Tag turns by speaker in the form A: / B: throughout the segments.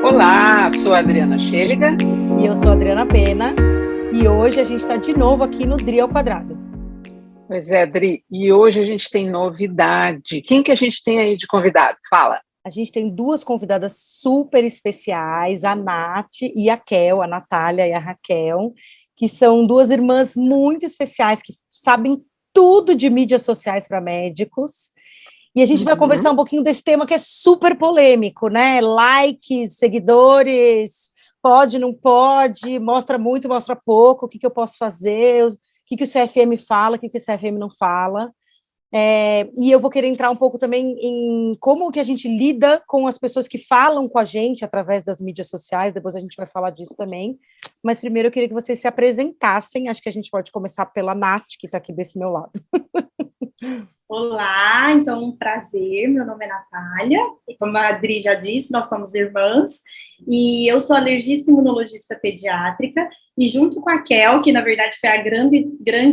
A: Olá, sou a Adriana Schelliga.
B: E eu sou a Adriana Pena. E hoje a gente está de novo aqui no Dri ao Quadrado.
A: Pois é, Dri. E hoje a gente tem novidade. Quem que a gente tem aí de convidado? Fala.
B: A gente tem duas convidadas super especiais, a Nath e a Kel, a Natália e a Raquel, que são duas irmãs muito especiais, que sabem tudo de mídias sociais para médicos. E a gente vai conversar um pouquinho desse tema que é super polêmico, né? Likes, seguidores, pode, não pode, mostra muito, mostra pouco, o que eu posso fazer, o que o CFM fala, o que o CFM não fala. E eu vou querer entrar um pouco também em como que a gente lida com as pessoas que falam com a gente através das mídias sociais, depois a gente vai falar disso também. Mas primeiro eu queria que vocês se apresentassem, acho que a gente pode começar pela Nath, que está aqui desse meu lado.
C: Olá, então um prazer, meu nome é Natália, e como a Adri já disse, nós somos irmãs, e eu sou alergista e imunologista pediátrica, e junto com a Kel, que na verdade foi a grande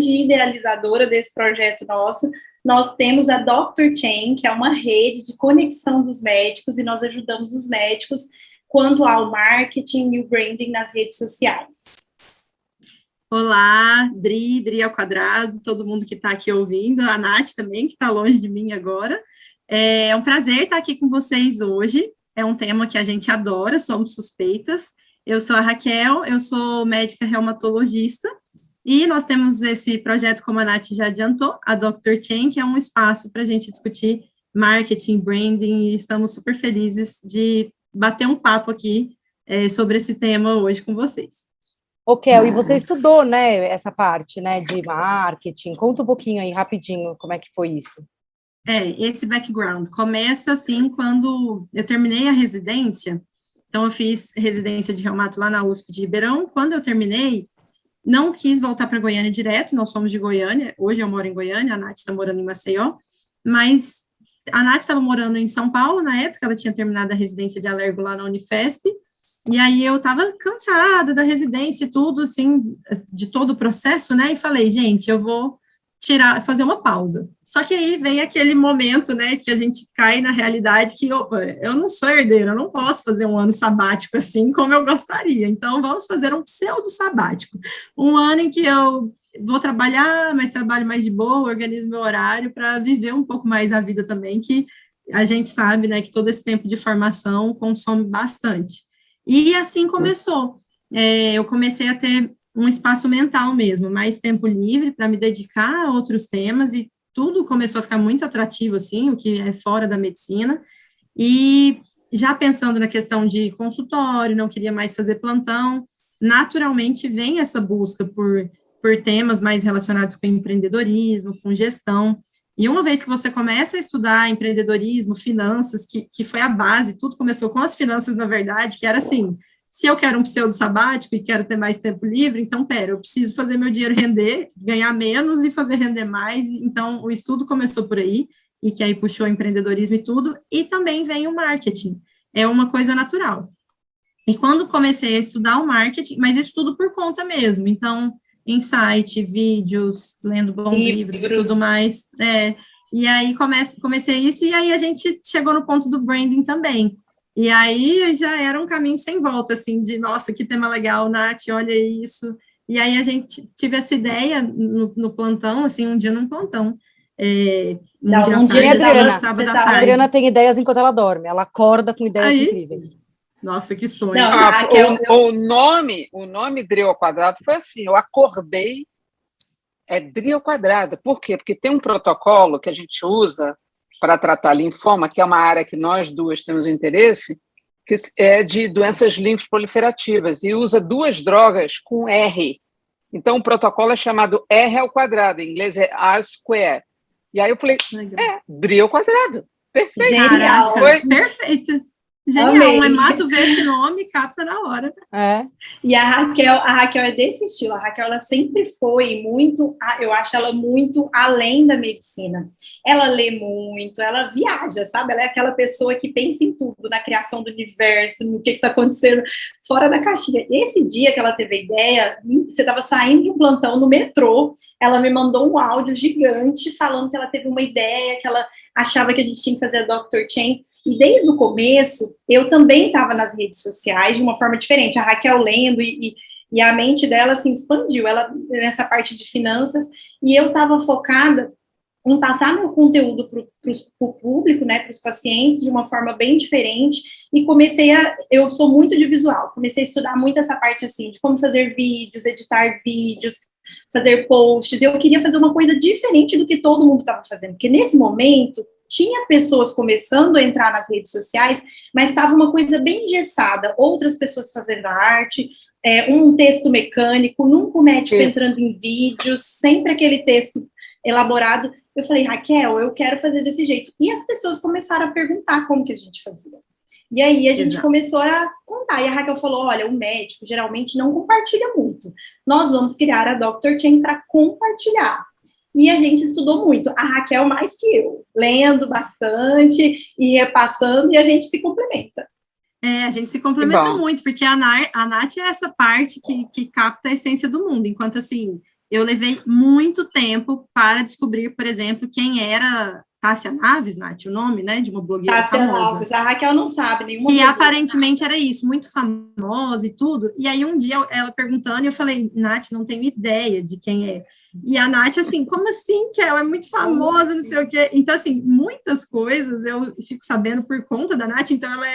C: idealizadora desse projeto nosso, nós temos a Dr. Chain, que é uma rede de conexão dos médicos, e nós ajudamos os médicos quanto ao marketing e o branding nas redes sociais.
D: Olá, Dri ao quadrado, todo mundo que está aqui ouvindo, a Nath também, que está longe de mim agora. É um prazer estar aqui com vocês hoje, é um tema que a gente adora, somos suspeitas. Eu sou a Raquel, eu sou médica reumatologista, e nós temos esse projeto, como a Nath já adiantou, a Dr. Chain, que é um espaço para a gente discutir marketing, branding, e estamos super felizes de bater um papo aqui sobre esse tema hoje com vocês.
B: Ô, Kel, e você estudou, né, essa parte, né, de marketing. Conta um pouquinho aí, rapidinho, como é que foi isso.
D: Esse background começa, assim, quando eu terminei a residência. Então, eu fiz residência de reumato lá na USP de Ribeirão. Quando eu terminei, não quis voltar para Goiânia direto, nós somos de Goiânia. Hoje eu moro em Goiânia, a Nath está morando em Maceió. Mas a Nath estava morando em São Paulo, na época, ela tinha terminado a residência de alergo lá na Unifesp. E aí eu estava cansada da residência e tudo, assim, de todo o processo, né, e falei, gente, eu vou fazer uma pausa. Só que aí vem aquele momento, né, que a gente cai na realidade que, opa, eu não sou herdeira, eu não posso fazer um ano sabático assim como eu gostaria, então vamos fazer um pseudo sabático, um ano em que eu vou trabalhar, mas trabalho mais de boa, organizo meu horário para viver um pouco mais a vida também, que a gente sabe, né, que todo esse tempo de formação consome bastante. E assim começou. Eu comecei a ter um espaço mental mesmo, mais tempo livre para me dedicar a outros temas, e tudo começou a ficar muito atrativo, assim, o que é fora da medicina, e já pensando na questão de consultório, não queria mais fazer plantão, naturalmente vem essa busca por temas mais relacionados com empreendedorismo, com gestão. E uma vez que você começa a estudar empreendedorismo, finanças, que foi a base, tudo começou com as finanças, na verdade, que era assim, se eu quero um pseudo sabático e quero ter mais tempo livre, então, eu preciso fazer meu dinheiro render, ganhar menos e fazer render mais. Então, o estudo começou por aí, e que aí puxou o empreendedorismo e tudo, e também vem o marketing, é uma coisa natural. E quando comecei a estudar o marketing, mas isso tudo por conta mesmo, então, insight, vídeos, lendo bons livros e tudo mais, e aí comecei isso, e aí a gente chegou no ponto do branding também, e aí já era um caminho sem volta, assim, de, nossa, que tema legal, Nath, olha isso, e aí a gente tive essa ideia no plantão, assim, um dia num plantão,
B: um dia sábado à tarde. A Adriana tem ideias enquanto ela dorme, ela acorda com ideias incríveis.
D: Nossa, que sonho.
A: Não, o nome Dri ao quadrado foi assim, eu acordei, Dri ao quadrado. Por quê? Porque tem um protocolo que a gente usa para tratar linfoma, que é uma área que nós duas temos interesse, que é de doenças linfoproliferativas, e usa duas drogas com R. Então, o protocolo é chamado R ao quadrado, em inglês é R square. E aí eu falei, Dri ao quadrado. Perfeito.
D: Genial. Perfeito. Genial, amei. Um hemato vê esse nome, capta na hora.
C: E a Raquel é desse estilo. A Raquel, ela sempre foi muito, eu acho ela muito além da medicina. Ela lê muito, ela viaja, sabe? Ela é aquela pessoa que pensa em tudo, na criação do universo, no que está acontecendo fora da caixinha. Esse dia que ela teve a ideia, você estava saindo de um plantão no metrô, ela me mandou um áudio gigante falando que ela teve uma ideia, que ela achava que a gente tinha que fazer a Dr. Chen, e desde o começo, eu também estava nas redes sociais de uma forma diferente, a Raquel lendo, e a mente dela se expandiu, ela nessa parte de finanças, e eu estava focada em passar meu conteúdo para o público, né, para os pacientes, de uma forma bem diferente, e eu sou muito de visual, comecei a estudar muito essa parte, assim, de como fazer vídeos, editar vídeos, fazer posts, eu queria fazer uma coisa diferente do que todo mundo estava fazendo, porque nesse momento, tinha pessoas começando a entrar nas redes sociais, mas estava uma coisa bem engessada, outras pessoas fazendo arte, um texto mecânico, nunca o médico entrando em vídeos, sempre aquele texto elaborado. Eu falei, Raquel, eu quero fazer desse jeito. E as pessoas começaram a perguntar como que a gente fazia. E aí a gente começou a contar. E a Raquel falou, olha, o médico geralmente não compartilha muito. Nós vamos criar a Dr. Chen para compartilhar. E a gente estudou muito. A Raquel mais que eu, lendo bastante e repassando, e a gente se complementa.
D: A gente se complementa muito, porque a Nath é essa parte que capta a essência do mundo, enquanto, assim, eu levei muito tempo para descobrir, por exemplo, quem era Tássia Naves, Nath, o nome, né, de uma blogueira
C: Tássia
D: famosa.
C: Naves, a Raquel não sabe nenhuma.
D: Que aparentemente era isso, muito famosa e tudo, e aí um dia ela perguntando, e eu falei, Nath, não tenho ideia de quem é. E a Nath, assim, como assim, que ela é muito famosa, não sei o quê. Então, assim, muitas coisas eu fico sabendo por conta da Nath, então ela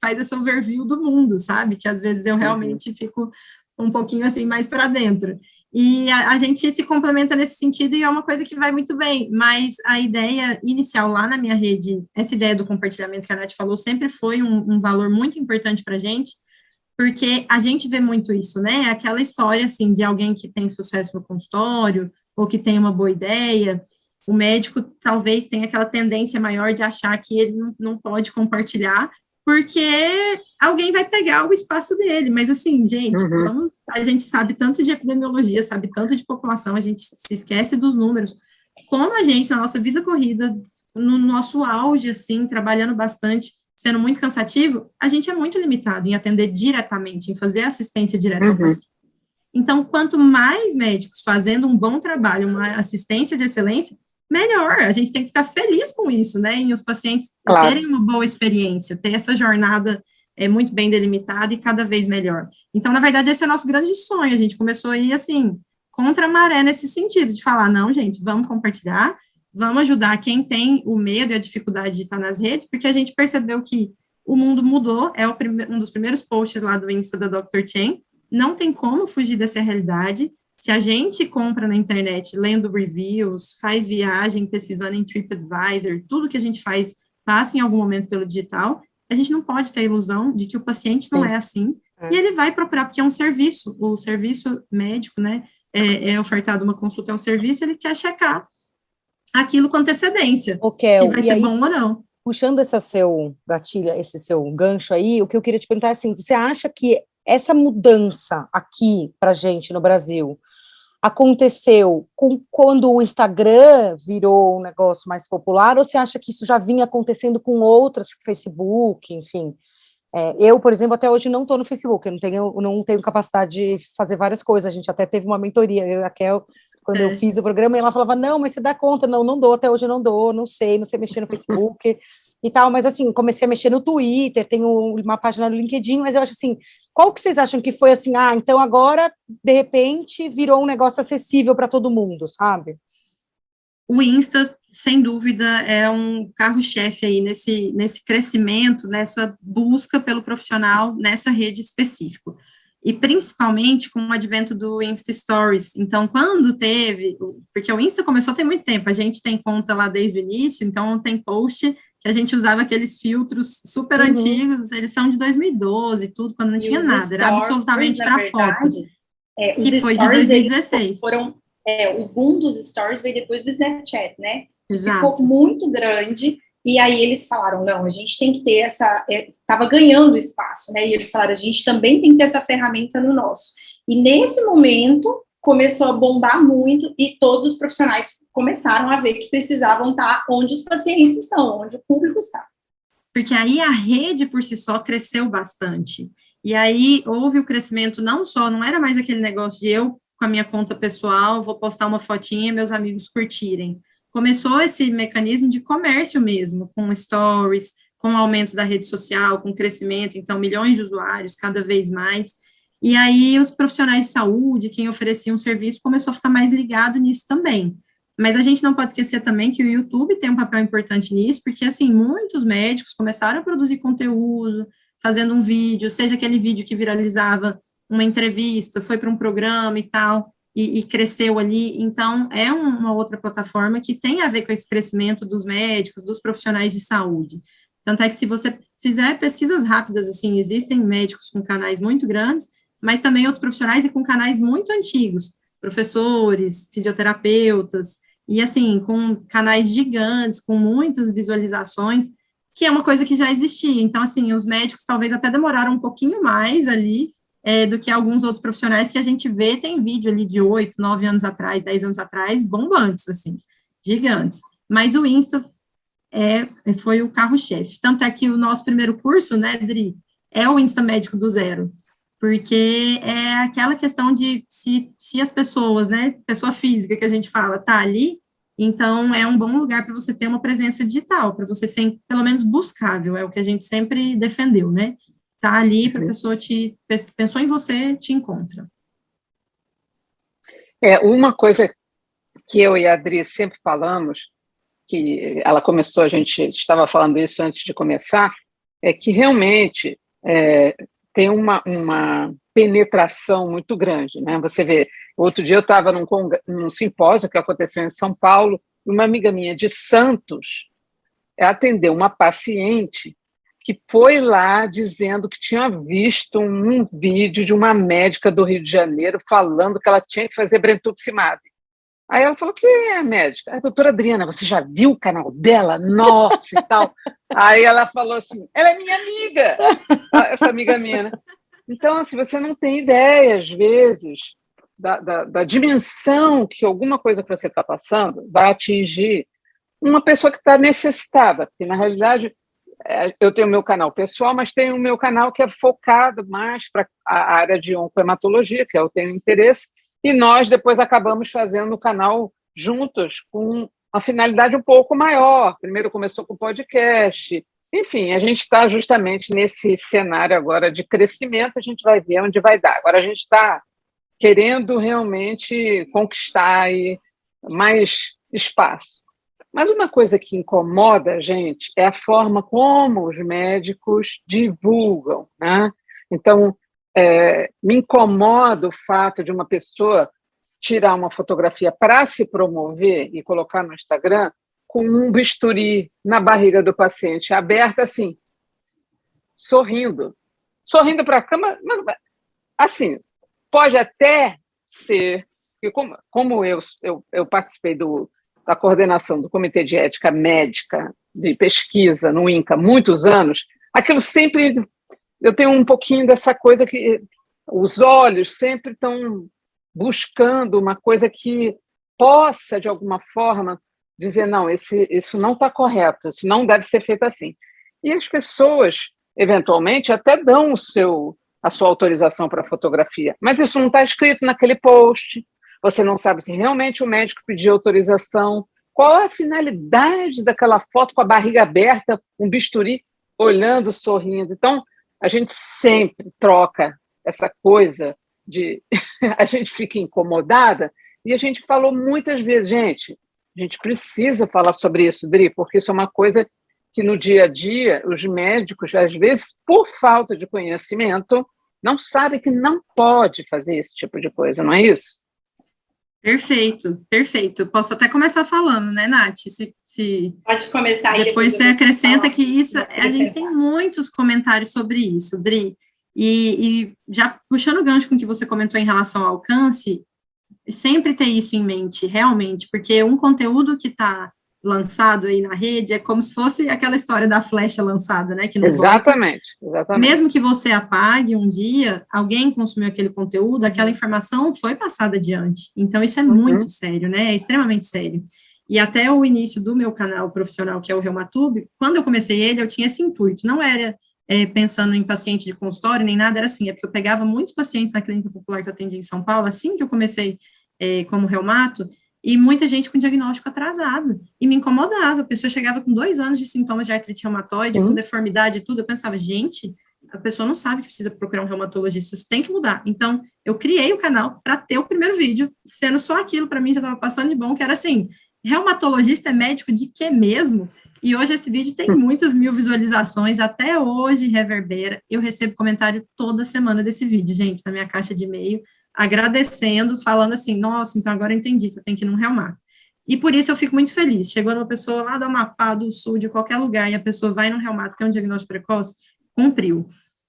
D: faz essa overview do mundo, sabe? Que às vezes eu realmente fico um pouquinho, assim, mais para dentro. E a gente se complementa nesse sentido e é uma coisa que vai muito bem, mas a ideia inicial lá na minha rede, essa ideia do compartilhamento que a Nath falou, sempre foi um valor muito importante para a gente, porque a gente vê muito isso, né? Aquela história, assim, de alguém que tem sucesso no consultório, ou que tem uma boa ideia, o médico talvez tenha aquela tendência maior de achar que ele não pode compartilhar, porque alguém vai pegar o espaço dele, mas assim, gente, a gente sabe tanto de epidemiologia, sabe tanto de população, a gente se esquece dos números, como a gente, na nossa vida corrida, no nosso auge, assim, trabalhando bastante, sendo muito cansativo, a gente é muito limitado em atender diretamente, em fazer assistência direta ao paciente. Então, quanto mais médicos fazendo um bom trabalho, uma assistência de excelência, melhor, a gente tem que ficar feliz com isso, né, e os pacientes terem uma boa experiência, ter essa jornada muito bem delimitada e cada vez melhor. Então, na verdade, esse é o nosso grande sonho, a gente começou a ir, assim, contra a maré nesse sentido, de falar, não, gente, vamos compartilhar, vamos ajudar quem tem o medo e a dificuldade de estar nas redes, porque a gente percebeu que o mundo mudou, um dos primeiros posts lá do Insta da Dr. Chen, não tem como fugir dessa realidade. Se a gente compra na internet, lendo reviews, faz viagem, pesquisando em TripAdvisor, tudo que a gente faz passa em algum momento pelo digital, a gente não pode ter a ilusão de que o paciente não é assim, e ele vai procurar, porque é um serviço, o serviço médico, né, é ofertado uma consulta, é um serviço, ele quer checar aquilo com antecedência, se vai ser bom ou não.
B: Puxando esse seu gatilho, esse seu gancho aí, o que eu queria te perguntar é assim, você acha que essa mudança aqui pra gente no Brasil aconteceu quando o Instagram virou um negócio mais popular, ou você acha que isso já vinha acontecendo com outras, tipo Facebook, enfim? Eu, por exemplo, até hoje não estou no Facebook, eu não tenho capacidade de fazer várias coisas, a gente até teve uma mentoria, eu e a Raquel, quando eu fiz o programa, e ela falava, não, mas você dá conta, não dou, até hoje eu não dou, não sei mexer no Facebook e tal, mas assim, comecei a mexer no Twitter, tenho uma página no LinkedIn, mas eu acho assim, qual que vocês acham que foi assim, então agora, de repente, virou um negócio acessível para todo mundo, sabe?
D: O Insta, sem dúvida, é um carro-chefe aí nesse crescimento, nessa busca pelo profissional, nessa rede específica. E principalmente com o advento do Insta Stories. Então, quando teve, porque o Insta começou tem muito tempo, a gente tem conta lá desde o início, então tem post que a gente usava aqueles filtros super antigos, eles são de 2012, tudo, quando não tinha nada, era absolutamente para foto, que foi de 2016.
C: O boom dos stories veio depois do Snapchat, né?
D: Exato.
C: Ficou muito grande, e aí eles falaram, não, a gente tem que ter estava ganhando espaço, né? E eles falaram, a gente também tem que ter essa ferramenta no nosso. E nesse momento, começou a bombar muito, e todos os profissionais começaram a ver que precisavam estar onde os pacientes estão, onde o público está.
D: porque aí a rede por si só cresceu bastante. E aí houve o crescimento não era mais aquele negócio de eu, com a minha conta pessoal, vou postar uma fotinha e meus amigos curtirem. Começou esse mecanismo de comércio mesmo, com stories, com o aumento da rede social, com o crescimento, então milhões de usuários, cada vez mais. E aí os profissionais de saúde, quem oferecia um serviço, começou a ficar mais ligado nisso também. Mas a gente não pode esquecer também que o YouTube tem um papel importante nisso, porque, assim, muitos médicos começaram a produzir conteúdo, fazendo um vídeo, seja aquele vídeo que viralizava uma entrevista, foi para um programa e tal, e cresceu ali. Então, é uma outra plataforma que tem a ver com esse crescimento dos médicos, dos profissionais de saúde. Tanto é que, se você fizer pesquisas rápidas, assim, existem médicos com canais muito grandes, mas também outros profissionais e com canais muito antigos, professores, fisioterapeutas, e assim, com canais gigantes, com muitas visualizações, que é uma coisa que já existia. Então, assim, os médicos talvez até demoraram um pouquinho mais ali, do que alguns outros profissionais que a gente vê, tem vídeo ali de 8, 9 anos atrás, 10 anos atrás, bombantes, assim, gigantes. Mas o Insta foi o carro-chefe. Tanto é que o nosso primeiro curso, né, Dri, é o Insta Médico do Zero, porque é aquela questão de se as pessoas, né, pessoa física que a gente fala, tá ali, então é um bom lugar para você ter uma presença digital, para você ser, pelo menos, buscável, é o que a gente sempre defendeu, né, tá ali para a pessoa pensou em você, te encontra.
A: Uma coisa que eu e a Adri sempre falamos, que ela começou, a gente estava falando isso antes de começar, é que realmente tem uma penetração muito grande, né? Você vê, outro dia eu estava num simpósio que aconteceu em São Paulo, e uma amiga minha de Santos atendeu uma paciente que foi lá dizendo que tinha visto um vídeo de uma médica do Rio de Janeiro falando que ela tinha que fazer brentuximab. Aí ela falou, que é a médica? A doutora Adriana, você já viu o canal dela? Nossa, e tal. Aí ela falou assim, ela é minha amiga, essa amiga minha, né? Então, assim, você não tem ideia, às vezes, da dimensão que alguma coisa que você está passando vai atingir uma pessoa que está necessitada, porque, na realidade, eu tenho o meu canal pessoal, mas tenho o meu canal que é focado mais para a área de oncohematologia, que eu tenho interesse, e nós depois acabamos fazendo o canal juntos com uma finalidade um pouco maior. Primeiro começou com o podcast. Enfim, a gente está justamente nesse cenário agora de crescimento, a gente vai ver onde vai dar. Agora a gente está querendo realmente conquistar aí mais espaço. Mas uma coisa que incomoda a gente é a forma como os médicos divulgam, né? Então, me incomoda o fato de uma pessoa tirar uma fotografia para se promover e colocar no Instagram com um bisturi na barriga do paciente, aberta assim, sorrindo para a câmera, mas, assim, pode até ser, que como eu participei da coordenação do Comitê de Ética Médica de Pesquisa no INCA há muitos anos, aquilo sempre... Eu tenho um pouquinho dessa coisa que os olhos sempre estão buscando uma coisa que possa, de alguma forma, dizer, não, isso não está correto, isso não deve ser feito assim. E as pessoas, eventualmente, até dão a sua autorização para a fotografia, mas isso não está escrito naquele post, você não sabe se realmente o médico pediu autorização, qual é a finalidade daquela foto com a barriga aberta, um bisturi olhando, sorrindo. Então, a gente sempre troca essa coisa de... a gente fica incomodada, e a gente falou muitas vezes, a gente precisa falar sobre isso, Dri, porque isso é uma coisa que no dia a dia os médicos, às vezes, por falta de conhecimento, não sabem que não pode fazer esse tipo de coisa, não é isso?
D: Perfeito, perfeito. Posso até começar falando, né, Nath?
C: Pode começar.
D: Depois você acrescenta que isso, a gente tem muitos comentários sobre isso, Dri. E já puxando o gancho com o que você comentou em relação ao alcance, sempre ter isso em mente, realmente, porque um conteúdo que está lançado aí na rede é como se fosse aquela história da flecha lançada, né? Que não
A: exatamente.
D: Mesmo que você apague um dia, alguém consumiu aquele conteúdo, aquela informação foi passada adiante. Então, isso é muito sério, né? É extremamente sério. E até o início do meu canal profissional, que é o Reumatube, quando eu comecei ele, eu tinha esse intuito, não era pensando em paciente de consultório, nem nada, era assim, é porque eu pegava muitos pacientes na clínica popular que eu atendi em São Paulo, assim que eu comecei como reumato, e muita gente com diagnóstico atrasado, e me incomodava, a pessoa chegava com 2 anos de sintomas de artrite reumatoide, com deformidade e tudo, eu pensava, gente, a pessoa não sabe que precisa procurar um reumatologista, isso tem que mudar. Então, eu criei o canal para ter o primeiro vídeo, sendo só aquilo, para mim já estava passando de bom, que era assim, reumatologista é médico de quê mesmo? E hoje esse vídeo tem muitas mil visualizações, até hoje reverbera. Eu recebo comentário toda semana desse vídeo, gente, na minha caixa de e-mail, agradecendo, falando assim, nossa, então agora eu entendi que eu tenho que ir num reumato. E por isso eu fico muito feliz. Chegou uma pessoa lá do Amapá, do Sul, de qualquer lugar, e a pessoa vai num reumato, tem um diagnóstico precoce, cumpriu.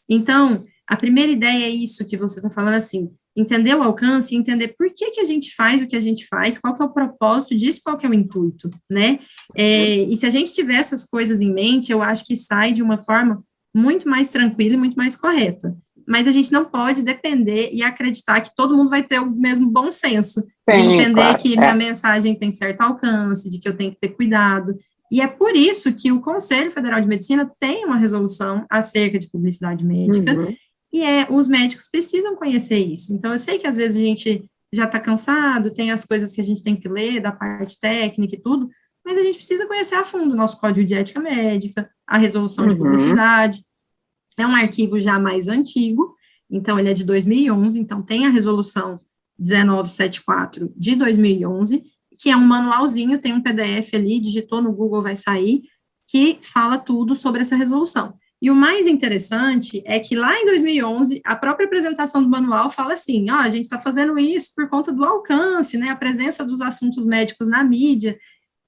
D: Então, a primeira ideia é isso que você está falando, assim, entender o alcance, entender por que a gente faz o que a gente faz, qual que é o propósito disso, qual que é o intuito, né? E se a gente tiver essas coisas em mente, eu acho que sai de uma forma muito mais tranquila e muito mais correta. Mas a gente não pode depender e acreditar que todo mundo vai ter o mesmo bom senso, de entender que minha mensagem tem certo alcance, de que eu tenho que ter cuidado. E é por isso que o Conselho Federal de Medicina tem uma resolução acerca de publicidade médica, e os médicos precisam conhecer isso. Então, eu sei que às vezes a gente já está cansado, tem as coisas que a gente tem que ler, da parte técnica e tudo, mas a gente precisa conhecer a fundo o nosso Código de Ética Médica, a resolução de publicidade. É um arquivo já mais antigo, então ele é de 2011, então tem a resolução 1974 de 2011, que é um manualzinho, tem um PDF ali, digitou no Google, vai sair, que fala tudo sobre essa resolução. E o mais interessante é que lá em 2011, a própria apresentação do manual fala assim, a gente está fazendo isso por conta do alcance, né, a presença dos assuntos médicos na mídia.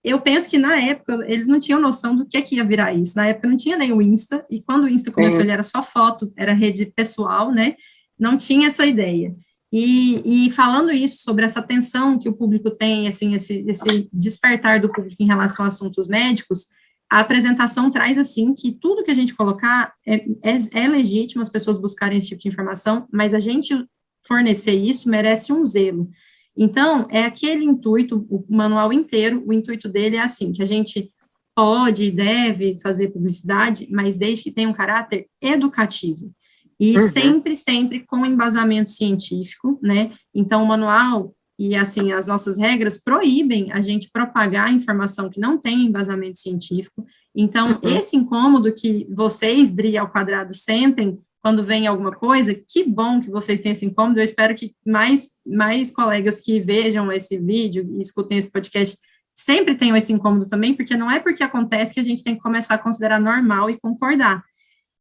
D: Eu penso que na época eles não tinham noção do que ia virar isso, na época não tinha nem o Insta, e quando o Insta começou ele era só foto, era rede pessoal, né, não tinha essa ideia. E falando isso, sobre essa atenção que o público tem, assim, esse despertar do público em relação a assuntos médicos, a apresentação traz, assim, que tudo que a gente colocar é legítimo as pessoas buscarem esse tipo de informação, mas a gente fornecer isso merece um zelo. Então, é aquele intuito, o manual inteiro, o intuito dele é assim, que a gente pode e deve fazer publicidade, mas desde que tenha um caráter educativo. E sempre com embasamento científico, né? Então, o manual e, assim, as nossas regras proíbem a gente propagar informação que não tem embasamento científico. Então, esse incômodo que vocês, Dri ao quadrado, sentem quando vem alguma coisa, que bom que vocês têm esse incômodo. Eu espero que mais colegas que vejam esse vídeo e escutem esse podcast sempre tenham esse incômodo também, porque não é porque acontece que a gente tem que começar a considerar normal e concordar.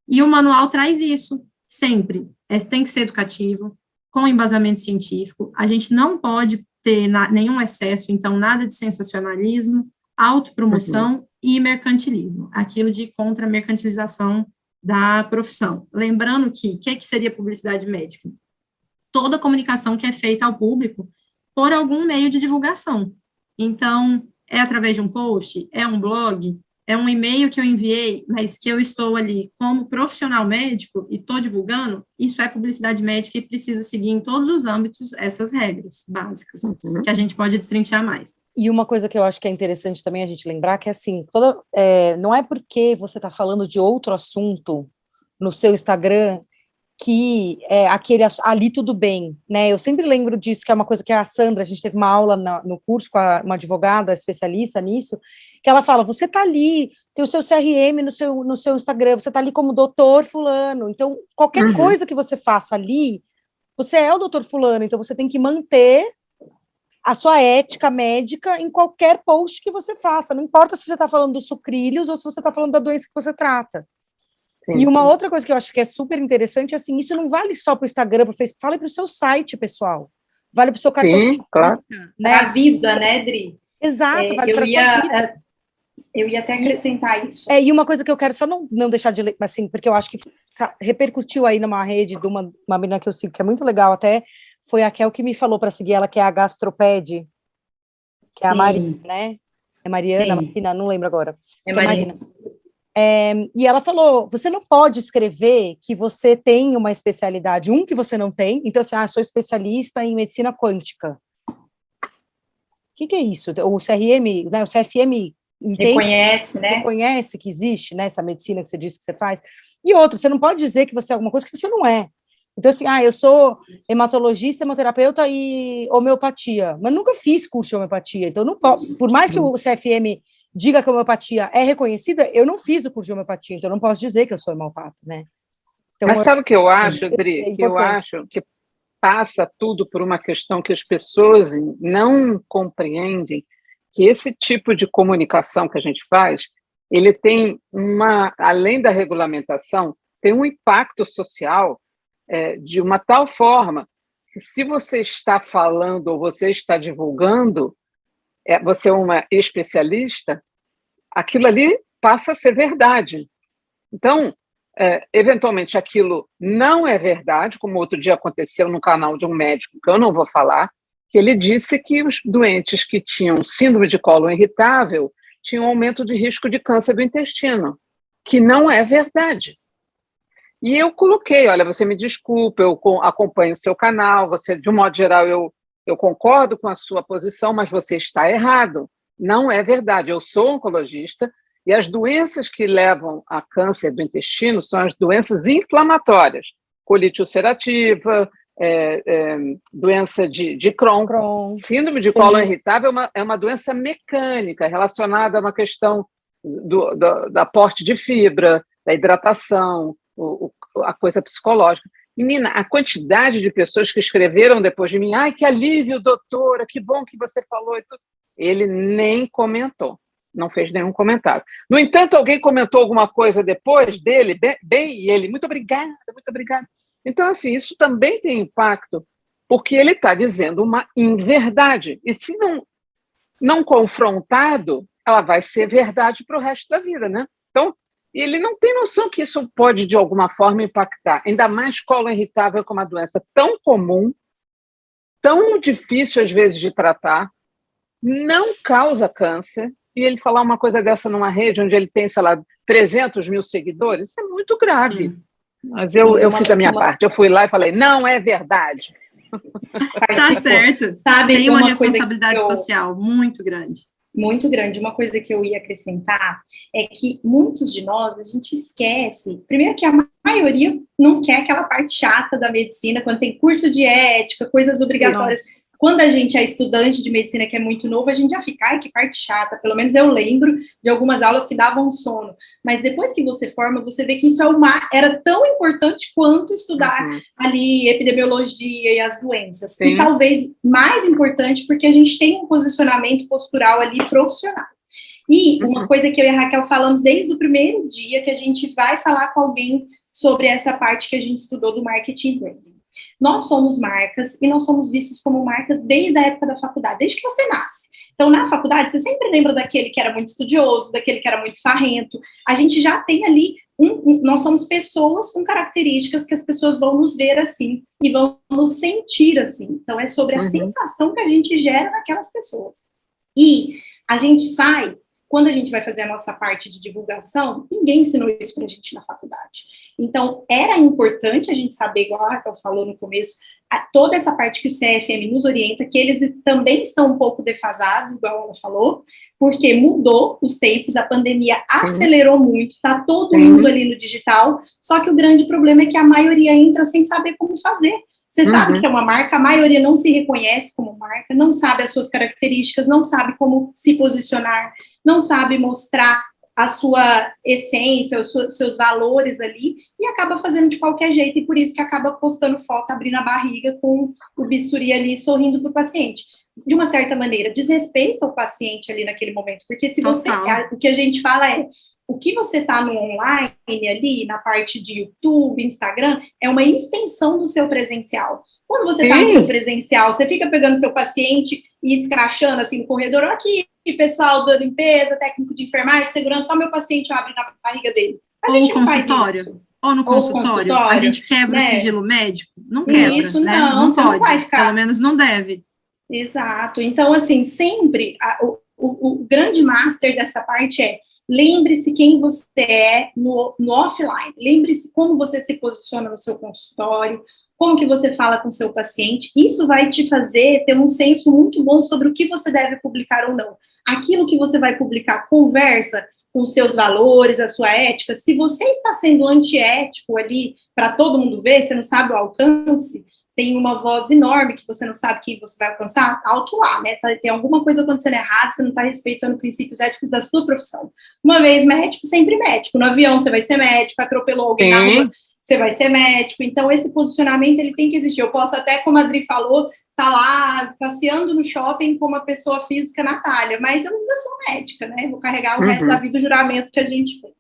D: E o manual traz isso. Sempre, tem que ser educativo, com embasamento científico, a gente não pode ter nenhum excesso, então nada de sensacionalismo, autopromoção e mercantilismo, aquilo de contra-mercantilização da profissão. Lembrando que, o que seria publicidade médica? Toda comunicação que é feita ao público por algum meio de divulgação. Então, é através de um post, é um blog, é um e-mail que eu enviei, mas que eu estou ali como profissional médico e estou divulgando, isso é publicidade médica e precisa seguir em todos os âmbitos essas regras básicas, que a gente pode destrinchar mais.
B: E uma coisa que eu acho que é interessante também a gente lembrar, que é assim, não é porque você está falando de outro assunto no seu Instagram que aquele ali tudo bem, né? Eu sempre lembro disso, que é uma coisa que a Sandra, a gente teve uma aula no curso com uma advogada especialista nisso, que ela fala, você tá ali, tem o seu CRM no seu Instagram, você tá ali como doutor fulano, então qualquer coisa que você faça ali, você é o doutor fulano, então você tem que manter a sua ética médica em qualquer post que você faça, não importa se você está falando dos sucrilhos ou se você está falando da doença que você trata. E uma outra coisa que eu acho que é super interessante, assim, isso não vale só para o Instagram, para o Facebook, vale para o seu site, pessoal. Vale para o seu cartão.
A: Sim, claro.
C: Né? Para a vida, né, Dri?
B: Exato, vale para a sua vida.
C: Eu ia até acrescentar isso.
B: E uma coisa que eu quero só não deixar de ler, assim, porque eu acho que repercutiu aí numa rede de uma menina que eu sigo, que é muito legal até, foi a Kel que me falou para seguir ela, que é a Gastroped, que é a Marina, né? É Mariana, Marina, não lembro agora.
C: É Marina.
B: E ela falou, você não pode escrever que você tem uma especialidade, que você não tem, então assim, sou especialista em medicina quântica. que é isso? O CRM, né, o CFM
C: reconhece, né?
B: Reconhece que existe, né, essa medicina que você disse que você faz. E outra, você não pode dizer que você é alguma coisa que você não é. Então, assim, eu sou hematologista, hemoterapeuta e homeopatia, mas nunca fiz curso de homeopatia. Então, não posso, por mais que o CFM diga que a homeopatia é reconhecida, eu não fiz o curso de homeopatia, então eu não posso dizer que eu sou homeopata, né? Então,
A: mas sabe o que eu acho, Dri?
B: É
A: que eu acho que passa tudo por uma questão que as pessoas não compreendem, que esse tipo de comunicação que a gente faz, ele tem além da regulamentação, tem um impacto social de uma tal forma que se você está falando ou você está divulgando, você é uma especialista, aquilo ali passa a ser verdade. Então, eventualmente aquilo não é verdade, como outro dia aconteceu no canal de um médico, que eu não vou falar, que ele disse que os doentes que tinham síndrome de cólon irritável tinham aumento de risco de câncer do intestino, que não é verdade. E eu coloquei, olha, você me desculpa, eu acompanho o seu canal, você, de um modo geral, eu concordo com a sua posição, mas você está errado. Não é verdade. Eu sou oncologista e as doenças que levam a câncer do intestino são as doenças inflamatórias, colite ulcerativa, doença de Crohn. Síndrome de cólon irritável é uma doença mecânica relacionada a uma questão do aporte de fibra, da hidratação, a coisa psicológica. Menina, a quantidade de pessoas que escreveram depois de mim, ai, que alívio, doutora, que bom que você falou. Ele nem comentou, não fez nenhum comentário. No entanto, alguém comentou alguma coisa depois dele, e ele, muito obrigada, muito obrigada. Então, assim, isso também tem impacto, porque ele está dizendo uma inverdade. E se não confrontado, ela vai ser verdade para o resto da vida, né? Então, ele não tem noção que isso pode, de alguma forma, impactar. Ainda mais cólon irritável, que é uma doença tão comum, tão difícil, às vezes, de tratar, não causa câncer, e ele falar uma coisa dessa numa rede onde ele tem, sei lá, 300 mil seguidores, isso é muito grave. Sim. Mas eu fiz a minha parte, eu fui lá e falei, não é verdade.
D: Tá certo, sabe? Tem uma responsabilidade social muito grande.
C: Muito grande. Uma coisa que eu ia acrescentar é que muitos de nós, a gente esquece, primeiro que a maioria não quer aquela parte chata da medicina, quando tem curso de ética, coisas obrigatórias. Nossa. Quando a gente é estudante de medicina, que é muito novo, a gente já fica, ai, que parte chata. Pelo menos eu lembro de algumas aulas que davam sono. Mas depois que você forma, você vê que isso era tão importante quanto estudar ali epidemiologia e as doenças. Sim. E talvez mais importante, porque a gente tem um posicionamento postural ali profissional. E uma coisa que eu e a Raquel falamos desde o primeiro dia, que a gente vai falar com alguém sobre essa parte que a gente estudou do marketing branding. Nós somos marcas e nós somos vistos como marcas desde a época da faculdade, desde que você nasce. Então, na faculdade, você sempre lembra daquele que era muito estudioso, daquele que era muito farrento. A gente já tem ali, nós somos pessoas com características que as pessoas vão nos ver assim e vão nos sentir assim. Então, é sobre a sensação que a gente gera naquelas pessoas. E a gente sai... Quando a gente vai fazer a nossa parte de divulgação, ninguém ensinou isso para a gente na faculdade. Então, era importante a gente saber, igual a Raquel falou no começo, toda essa parte que o CFM nos orienta, que eles também estão um pouco defasados, igual ela falou, porque mudou os tempos, a pandemia acelerou muito, está todo mundo ali no digital, só que o grande problema é que a maioria entra sem saber como fazer. Você sabe que é uma marca, a maioria não se reconhece como marca, não sabe as suas características, não sabe como se posicionar, não sabe mostrar a sua essência, os seus valores ali, e acaba fazendo de qualquer jeito, e por isso que acaba postando foto, abrindo a barriga com o bisturi ali, sorrindo para o paciente. De uma certa maneira, desrespeita o paciente ali naquele momento, porque se você... O que a gente fala é... O que você está no online ali, na parte de YouTube, Instagram, é uma extensão do seu presencial. Quando você está no seu presencial, você fica pegando seu paciente e escrachando assim no corredor, aqui, pessoal da limpeza, técnico de enfermagem, segurança, só meu paciente abre na barriga dele. A gente
D: no consultório. Ou no consultório, a gente quebra o sigilo médico? Não quebra,
C: isso
D: né?
C: Não pode,
D: não vai ficar. Pelo menos não deve.
C: Exato. Então, assim, sempre, o grande master dessa parte é lembre-se quem você é no offline, lembre-se como você se posiciona no seu consultório, como que você fala com o seu paciente, isso vai te fazer ter um senso muito bom sobre o que você deve publicar ou não. Aquilo que você vai publicar conversa com os seus valores, a sua ética. Se você está sendo antiético ali para todo mundo ver, você não sabe o alcance, tem uma voz enorme que você não sabe quem você vai alcançar, alto lá, né? Tem alguma coisa acontecendo errado, você não está respeitando princípios éticos da sua profissão. Uma vez médico, sempre médico. No avião você vai ser médico, atropelou alguém na rua, você vai ser médico. Então, esse posicionamento, ele tem que existir. Eu posso até, como a Adri falou, tá lá passeando no shopping com uma pessoa física, Natália, mas eu ainda sou médica, né? Vou carregar o resto da vida o juramento que a gente fez.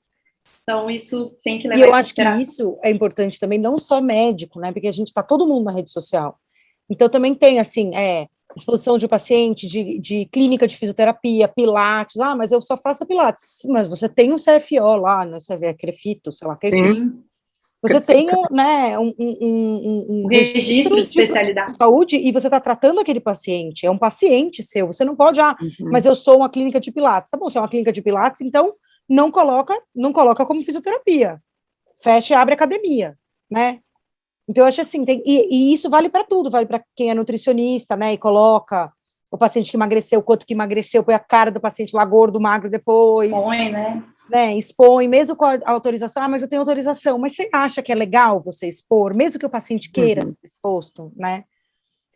C: Então, isso tem que levar em consideração.
B: E eu acho que isso é importante também, não só médico, né? Porque a gente tá todo mundo na rede social. Então, também tem, assim, exposição de um paciente, de clínica de fisioterapia, pilates. Ah, mas eu só faço pilates. Mas você tem um CFO lá, né? Você vê, Crefito, sei lá, Crefito. Você tem, né, um
C: registro de especialidade
B: de saúde e você está tratando aquele paciente, é um paciente seu, você não pode, mas eu sou uma clínica de pilates. Tá bom, se é uma clínica de pilates, então não coloca como fisioterapia. Fecha e abre academia, né? Então, eu acho assim, e isso vale para tudo, vale para quem é nutricionista, né, e coloca o paciente que emagreceu, quanto que emagreceu, põe a cara do paciente lá gordo, magro depois.
C: Expõe, né?
B: Expõe, mesmo com a autorização, mas eu tenho autorização, mas você acha que é legal você expor, mesmo que o paciente queira ser exposto, né?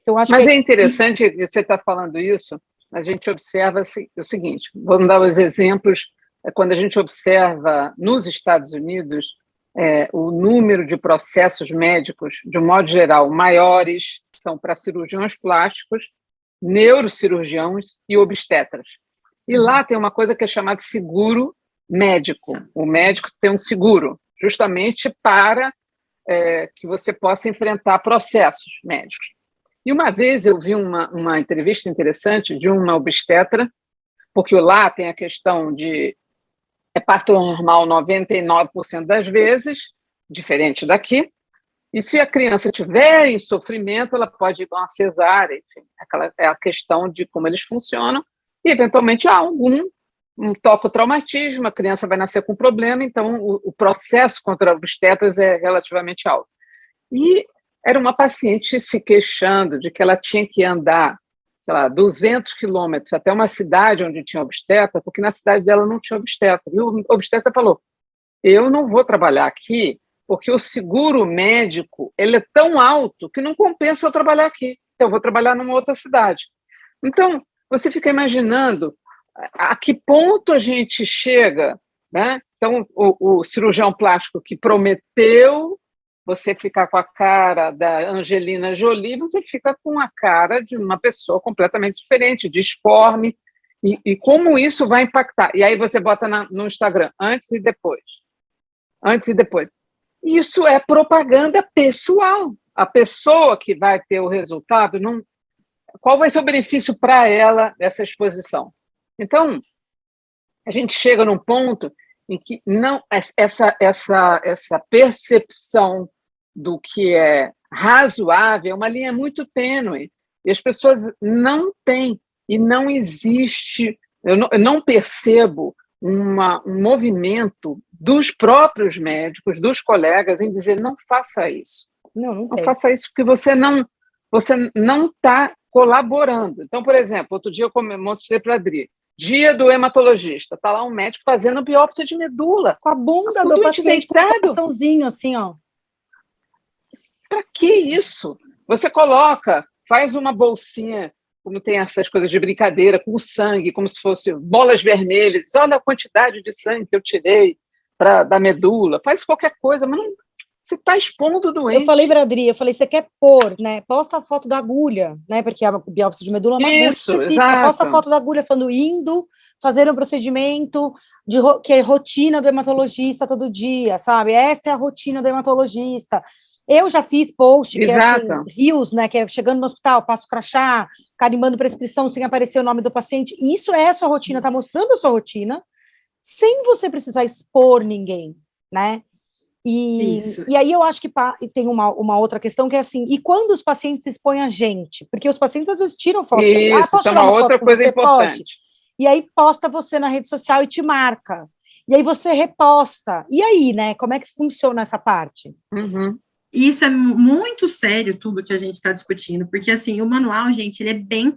B: Então, acho
A: mas
B: que
A: é interessante que você está falando isso, a gente observa o seguinte, vamos dar os exemplos, quando a gente observa nos Estados Unidos, o número de processos médicos, de um modo geral, maiores, são para cirurgiões plásticos, neurocirurgiões e obstetras. E lá tem uma coisa que é chamada seguro médico. O médico tem um seguro, justamente para que você possa enfrentar processos médicos. E uma vez eu vi uma entrevista interessante de uma obstetra, porque lá tem a questão de parto normal 99% das vezes, diferente daqui, e se a criança tiver em sofrimento, ela pode ir com uma cesárea, enfim, é a questão de como eles funcionam, e eventualmente há um tocotraumatismo, a criança vai nascer com problema, então o processo contra obstetras é relativamente alto. E era uma paciente se queixando de que ela tinha que andar, sei lá, 200 quilômetros até uma cidade onde tinha obstetra, porque na cidade dela não tinha obstetra. E o obstetra falou, eu não vou trabalhar aqui, porque o seguro médico ele é tão alto que não compensa eu trabalhar aqui. Então, eu vou trabalhar numa outra cidade. Então, você fica imaginando a que ponto a gente chega, né? Então, o cirurgião plástico que prometeu você ficar com a cara da Angelina Jolie, você fica com a cara de uma pessoa completamente diferente, disforme, e como isso vai impactar. E aí você bota no Instagram, antes e depois. Antes e depois. Isso é propaganda pessoal. A pessoa que vai ter o resultado, qual vai ser o benefício para ela dessa exposição? Então, a gente chega num ponto em que não essa percepção do que é razoável é uma linha muito tênue. E as pessoas não têm, e não existe, eu não percebo um movimento dos próprios médicos, dos colegas, em dizer não faça isso. Não faça isso, porque você não está colaborando. Então, por exemplo, outro dia eu mostrei para a Adri, dia do hematologista, está lá um médico fazendo biópsia de medula.
B: Com a bunda do paciente deitado. Com um coraçãozinho assim, ó.
A: Para que isso? Você coloca, faz uma bolsinha, como tem essas coisas de brincadeira, com sangue, como se fosse bolas vermelhas. Olha a quantidade de sangue que eu tirei da medula. Faz qualquer coisa, mas não, você está expondo o doente.
B: Eu falei para a Adri, você quer pôr, né? Posta a foto da agulha, né? Porque a biópsia de medula é uma agulha específica. Exato. Posta a foto da agulha falando indo fazer um procedimento que é rotina do hematologista todo dia, sabe? Esta é a rotina do hematologista. Eu já fiz post, que
A: Exato.
B: é assim, rios, né, que é chegando no hospital, passo crachá, carimbando prescrição sem aparecer o nome do paciente. Isso é a sua rotina, está mostrando a sua rotina, sem você precisar expor ninguém, né? E aí eu acho que tem uma outra questão que é assim, e quando os pacientes expõem a gente? Porque os pacientes às vezes tiram foto.
A: Isso é uma outra coisa importante.
B: Pode? E aí posta você na rede social e te marca. e aí você reposta. E aí, né? Como é que funciona essa parte?
A: Uhum.
D: Isso é muito sério, tudo que a gente está discutindo, porque, assim, o manual, gente, ele é bem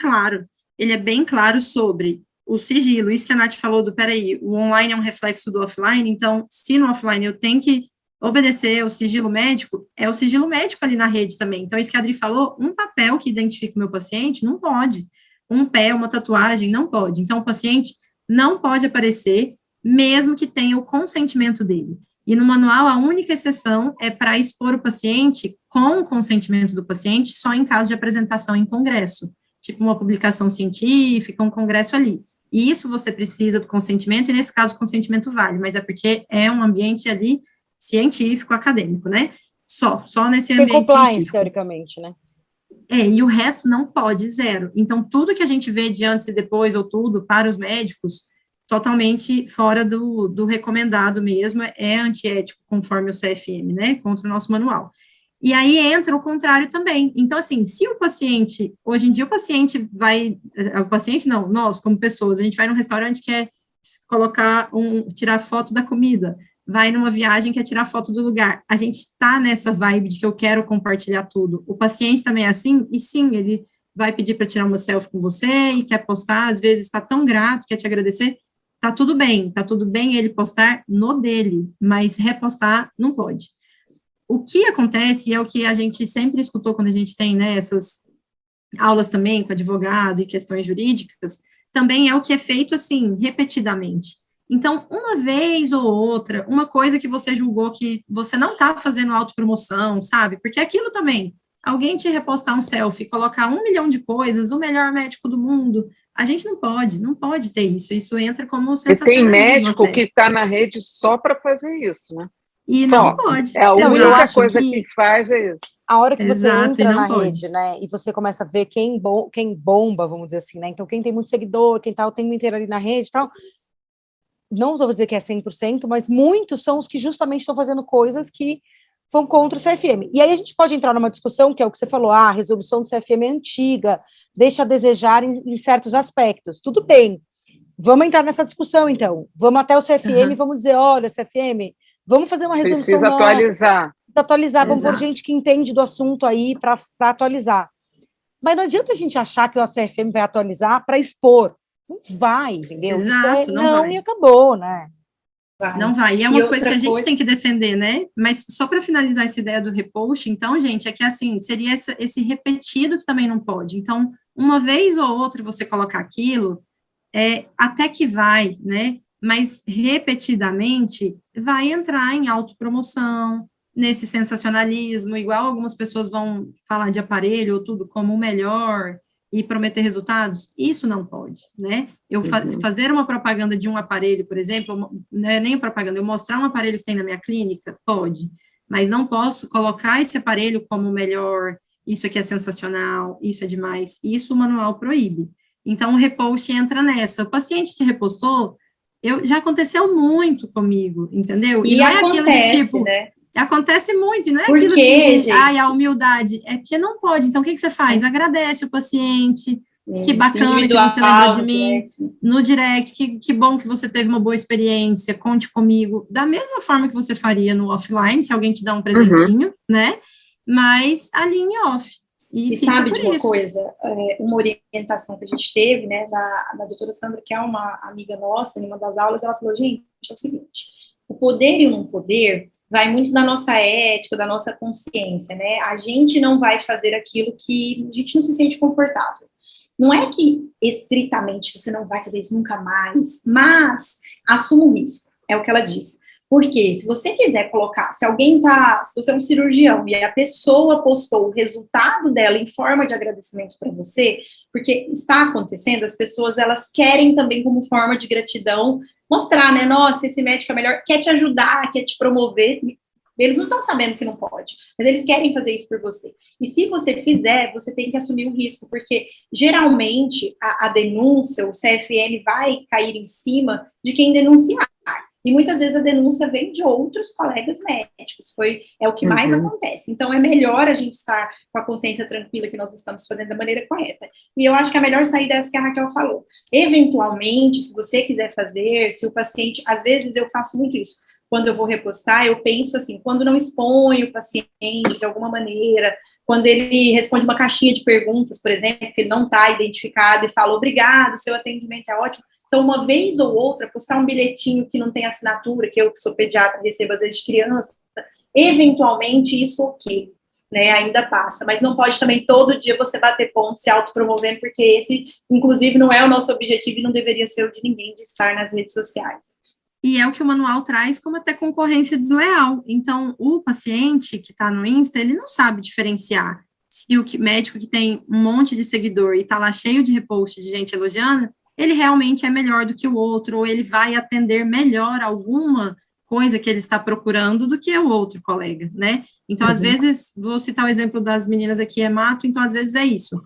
D: claro sobre o sigilo, isso que a Nath falou peraí, o online é um reflexo do offline, então, se no offline eu tenho que obedecer ao sigilo médico, é o sigilo médico ali na rede também. Então, isso que a Adri falou, um papel que identifica o meu paciente, não pode. Um pé, uma tatuagem, não pode. Então, o paciente não pode aparecer, mesmo que tenha o consentimento dele. E no manual, a única exceção é para expor o paciente com o consentimento do paciente, só em caso de apresentação em congresso, tipo uma publicação científica, um congresso ali. E isso você precisa do consentimento, e nesse caso o consentimento vale, mas é porque é um ambiente ali científico, acadêmico, né? Só nesse ambiente científico.
B: Tem compliance, teoricamente, né?
D: E o resto não pode, zero. Então, tudo que a gente vê de antes e depois, ou tudo, para os médicos, totalmente fora do recomendado mesmo, é antiético, conforme o CFM, né, contra o nosso manual. E aí entra o contrário também. Então, assim, se o paciente, hoje em dia o paciente não, nós, como pessoas, a gente vai num restaurante que quer tirar foto da comida, vai numa viagem quer tirar foto do lugar. A gente está nessa vibe de que eu quero compartilhar tudo. O paciente também é assim, e sim, ele vai pedir para tirar uma selfie com você e quer postar, às vezes está tão grato, quer te agradecer. Tá tudo bem ele postar no dele, mas repostar não pode. O que acontece, e é o que a gente sempre escutou quando a gente tem, né, essas aulas também com advogado e questões jurídicas, também é o que é feito, assim, repetidamente. Então, uma vez ou outra, uma coisa que você julgou que você não tá fazendo autopromoção, sabe? Porque aquilo também, alguém te repostar um selfie, colocar 1 milhão de coisas, o melhor médico do mundo, a gente não pode ter isso entra como sensacionalismo.
A: E tem médico que está na rede só para fazer isso, né?
D: E
A: só.
D: Não pode.
A: É a única coisa que faz é isso.
B: A hora que você entra na
D: pode.
B: rede, né, e você começa a ver quem bomba, vamos dizer assim, né, então quem tem muito seguidor, quem tá o tempo inteiro ali na rede e tal, não vou dizer que é 100%, mas muitos são os que justamente estão fazendo coisas que vão contra o CFM. E aí a gente pode entrar numa discussão, que é o que você falou, a resolução do CFM é antiga, deixa a desejar em certos aspectos. Tudo bem, vamos entrar nessa discussão, então. Vamos até o CFM, vamos dizer, olha, CFM, vamos fazer uma resolução
A: nova.
B: Atualizar, vamos pôr gente que entende do assunto aí para atualizar. Mas não adianta a gente achar que o CFM vai atualizar para expor. Não vai, entendeu?
D: Exato,
B: isso não e acabou, né?
D: Não vai. E é uma coisa que a gente tem que defender, né? Mas só para finalizar essa ideia do repost, então, gente, é que assim, seria esse repetido que também não pode. Então, uma vez ou outra você colocar aquilo, até que vai, né? Mas repetidamente vai entrar em autopromoção, nesse sensacionalismo, igual algumas pessoas vão falar de aparelho ou tudo como o melhor e prometer resultados, isso não pode, né? Fazer uma propaganda de um aparelho, por exemplo, não é nem propaganda, eu mostrar um aparelho que tem na minha clínica, pode, mas não posso colocar esse aparelho como o melhor, isso aqui é sensacional, isso é demais, isso o manual proíbe. Então, o repost entra nessa. O paciente te repostou, já aconteceu muito comigo, entendeu?
C: E
D: não
C: acontece,
D: é aquilo de tipo...
C: né?
D: Acontece muito, não é
C: Por
D: aquilo
C: quê,
D: assim,
C: gente?
D: a humildade, é porque não pode. Então, o que você faz? Agradece o paciente, que bacana que você lembrou de mim, no direct, que bom que você teve uma boa experiência, conte comigo, da mesma forma que você faria no offline, se alguém te dá um presentinho, né? Mas ali em off.
C: E sabe de uma coisa? Uma orientação que a gente teve, né, da doutora Sandra, que é uma amiga nossa, em uma das aulas, ela falou, gente, é o seguinte, o poder e o não poder vai muito da nossa ética, da nossa consciência, né? A gente não vai fazer aquilo que a gente não se sente confortável. Não é que estritamente você não vai fazer isso nunca mais, mas assuma o risco, é o que ela diz. Porque se você quiser colocar, se você é um cirurgião e a pessoa postou o resultado dela em forma de agradecimento para você, porque está acontecendo, as pessoas, elas querem também como forma de gratidão mostrar, né, nossa, esse médico é melhor, quer te ajudar, quer te promover, eles não estão sabendo que não pode, mas eles querem fazer isso por você. E se você fizer, você tem que assumir o risco, porque geralmente a denúncia, o CFM vai cair em cima de quem denunciar. E muitas vezes a denúncia vem de outros colegas médicos, é o que mais acontece. Então, é melhor a gente estar com a consciência tranquila que nós estamos fazendo da maneira correta. E eu acho que a melhor saída é essa que a Raquel falou. Eventualmente, se você quiser fazer, se o paciente, às vezes eu faço muito isso, quando eu vou repostar, eu penso assim, quando não expõe o paciente de alguma maneira, quando ele responde uma caixinha de perguntas, por exemplo, que ele não está identificado e fala, obrigado, seu atendimento é ótimo. Então, uma vez ou outra, postar um bilhetinho que não tem assinatura, que eu que sou pediatra recebo às vezes de criança, eventualmente isso ok, né, ainda passa, mas não pode também todo dia você bater ponto, se autopromovendo, porque esse, inclusive, não é o nosso objetivo e não deveria ser o de ninguém de estar nas redes sociais.
D: E é o que o manual traz como até concorrência desleal. Então, o paciente que está no Insta, ele não sabe diferenciar se o médico que tem um monte de seguidor e está lá cheio de repost de gente elogiando, ele realmente é melhor do que o outro, ou ele vai atender melhor alguma coisa que ele está procurando do que o outro colega, né? Então, às vezes, vou citar o exemplo das meninas aqui, hemato, então, às vezes é isso.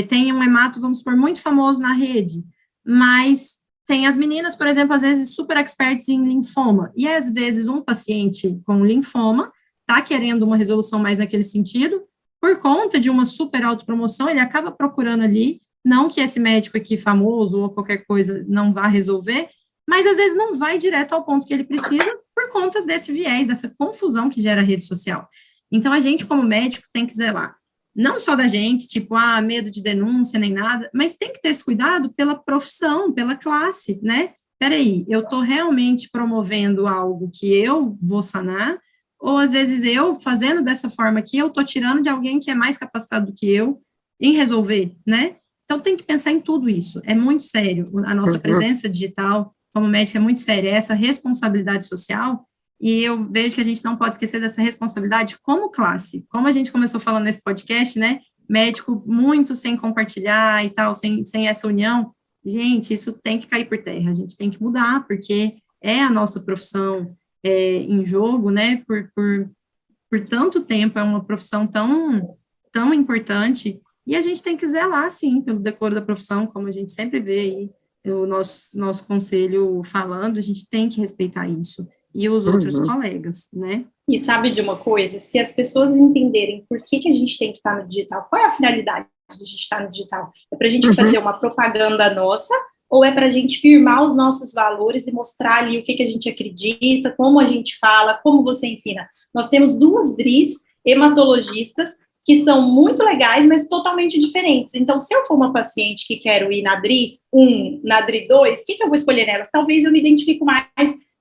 D: Tem um hemato, vamos supor, muito famoso na rede, mas tem as meninas, por exemplo, às vezes super experts em linfoma, e às vezes um paciente com linfoma está querendo uma resolução mais naquele sentido, por conta de uma super autopromoção, ele acaba procurando ali, não que esse médico aqui famoso ou qualquer coisa não vá resolver, mas às vezes não vai direto ao ponto que ele precisa por conta desse viés, dessa confusão que gera a rede social. Então, a gente, como médico, tem que zelar. Não só da gente, tipo, medo de denúncia, nem nada, mas tem que ter esse cuidado pela profissão, pela classe, né? Peraí, eu estou realmente promovendo algo que eu vou sanar, ou às vezes eu, fazendo dessa forma aqui, eu estou tirando de alguém que é mais capacitado do que eu em resolver, né? Então, tem que pensar em tudo isso, é muito sério. A nossa presença digital, como médica, é muito séria, essa responsabilidade social. E eu vejo que a gente não pode esquecer dessa responsabilidade como classe. Como a gente começou falando nesse podcast, né? Médico muito sem compartilhar e tal, sem essa união. Gente, isso tem que cair por terra. A gente tem que mudar, porque é a nossa profissão em jogo, né? Por tanto tempo, é uma profissão tão importante. E a gente tem que zelar, sim, pelo decoro da profissão, como a gente sempre vê aí o nosso conselho falando, a gente tem que respeitar isso. E os outros colegas, né?
C: E sabe de uma coisa? Se as pessoas entenderem por que a gente tem que estar no digital, qual é a finalidade de a gente estar no digital? É para a gente fazer uma propaganda nossa, ou é para a gente firmar os nossos valores e mostrar ali o que a gente acredita, como a gente fala, como você ensina? Nós temos 2 DRIs hematologistas que são muito legais, mas totalmente diferentes. Então, se eu for uma paciente que quero ir na DRI 1, na DRI 2, o que eu vou escolher nelas? Talvez eu me identifique mais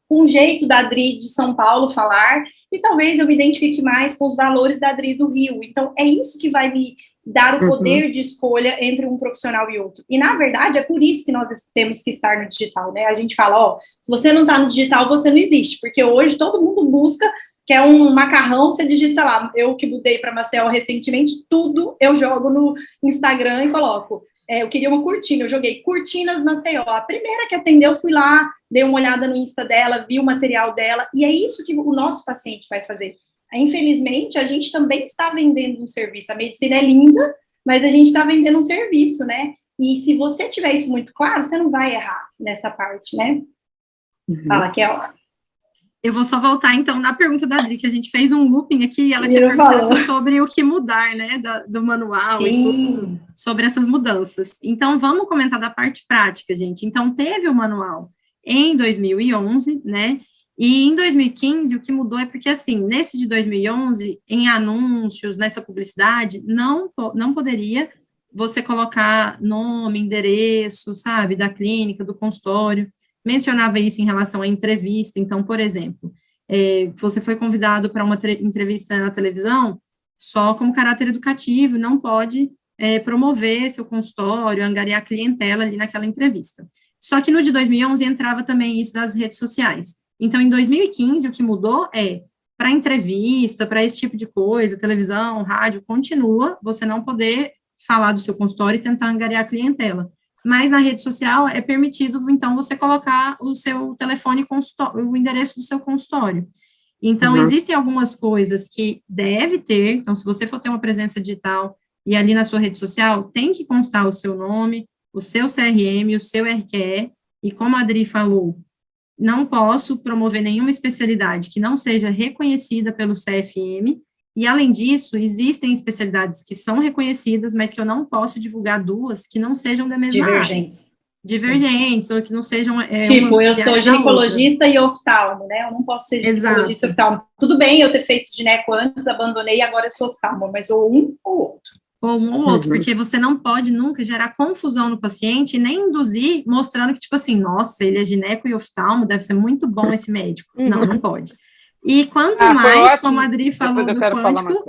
C: com o jeito da DRI de São Paulo falar, e talvez eu me identifique mais com os valores da DRI do Rio. Então, é isso que vai me dar o poder de escolha entre um profissional e outro. E, na verdade, é por isso que nós temos que estar no digital, né? A gente fala, se você não está no digital, você não existe, porque hoje todo mundo busca, quer um macarrão, você digita lá. Eu que mudei para Maceió recentemente, tudo eu jogo no Instagram e coloco. Eu queria uma cortina, eu joguei Cortinas Maceió. A primeira que atendeu, fui lá, dei uma olhada no Insta dela, vi o material dela, e é isso que o nosso paciente vai fazer. Infelizmente, a gente também está vendendo um serviço. A medicina é linda, mas a gente está vendendo um serviço, né? E se você tiver isso muito claro, você não vai errar nessa parte, né? Fala, Kel.
D: Eu vou só voltar, então, na pergunta da Adri, que a gente fez um looping aqui, e ela tinha perguntado sobre o que mudar, né, do manual. Sim. E tudo, sobre essas mudanças. Então, vamos comentar da parte prática, gente. Então, teve o manual em 2011, né, e em 2015, o que mudou é porque, assim, nesse de 2011, em anúncios, nessa publicidade, não poderia você colocar nome, endereço, sabe, da clínica, do consultório. Mencionava isso em relação à entrevista. Então, por exemplo, você foi convidado para uma entrevista na televisão, só como caráter educativo, não pode promover seu consultório, angariar clientela ali naquela entrevista. Só que no de 2011 entrava também isso das redes sociais. Então, em 2015, o que mudou para entrevista, para esse tipo de coisa, televisão, rádio, continua você não poder falar do seu consultório e tentar angariar clientela. Mas na rede social é permitido, então, você colocar o seu telefone, o endereço do seu consultório. Então, existem algumas coisas que deve ter, então, se você for ter uma presença digital e ali na sua rede social, tem que constar o seu nome, o seu CRM, o seu RQE, e como a Adri falou, não posso promover nenhuma especialidade que não seja reconhecida pelo CFM, e, além disso, existem especialidades que são reconhecidas, mas que eu não posso divulgar duas que não sejam da mesma área. Divergentes, ou que não sejam...
C: Tipo, eu sou ginecologista e oftalmo, né? Eu não posso ser ginecologista e oftalmo. Tudo bem eu ter feito gineco antes, abandonei, agora eu sou oftalmo, mas ou um ou outro.
D: Ou um ou outro, porque você não pode nunca gerar confusão no paciente e nem induzir, mostrando que, tipo assim, nossa, ele é gineco e oftalmo, deve ser muito bom esse médico. Não, não pode. E quanto mais, como a Adri falou do quântico...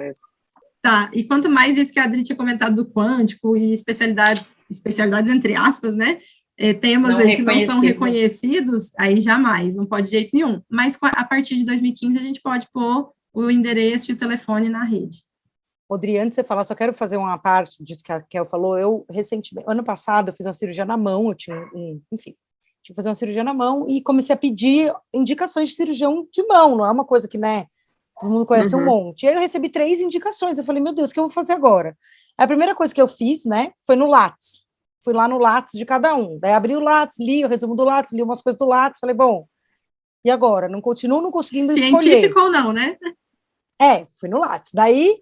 D: Tá, e quanto mais isso que a Adri tinha comentado do quântico e especialidades entre aspas, né? Temas aí que não são reconhecidos, aí jamais, não pode de jeito nenhum. Mas a partir de 2015 a gente pode pôr o endereço e o telefone na rede.
B: Rodri, antes de você falar, só quero fazer uma parte disso que a Kel falou. Eu, recentemente, ano passado, eu fiz uma cirurgia na mão, eu tinha, enfim, tinha que fazer uma cirurgia na mão e comecei a pedir indicações de cirurgião de mão, não é uma coisa que, né, todo mundo conhece um monte. E aí eu recebi 3 indicações, eu falei, meu Deus, o que eu vou fazer agora? A primeira coisa que eu fiz, né, foi no Lattes. Fui lá no Lattes de cada um. Daí abri o Lattes, li o resumo do Lattes, li umas coisas do Lattes, falei, bom, e agora? Não conseguindo escolher.
D: Científico ou não, né?
B: Fui no Lattes. Daí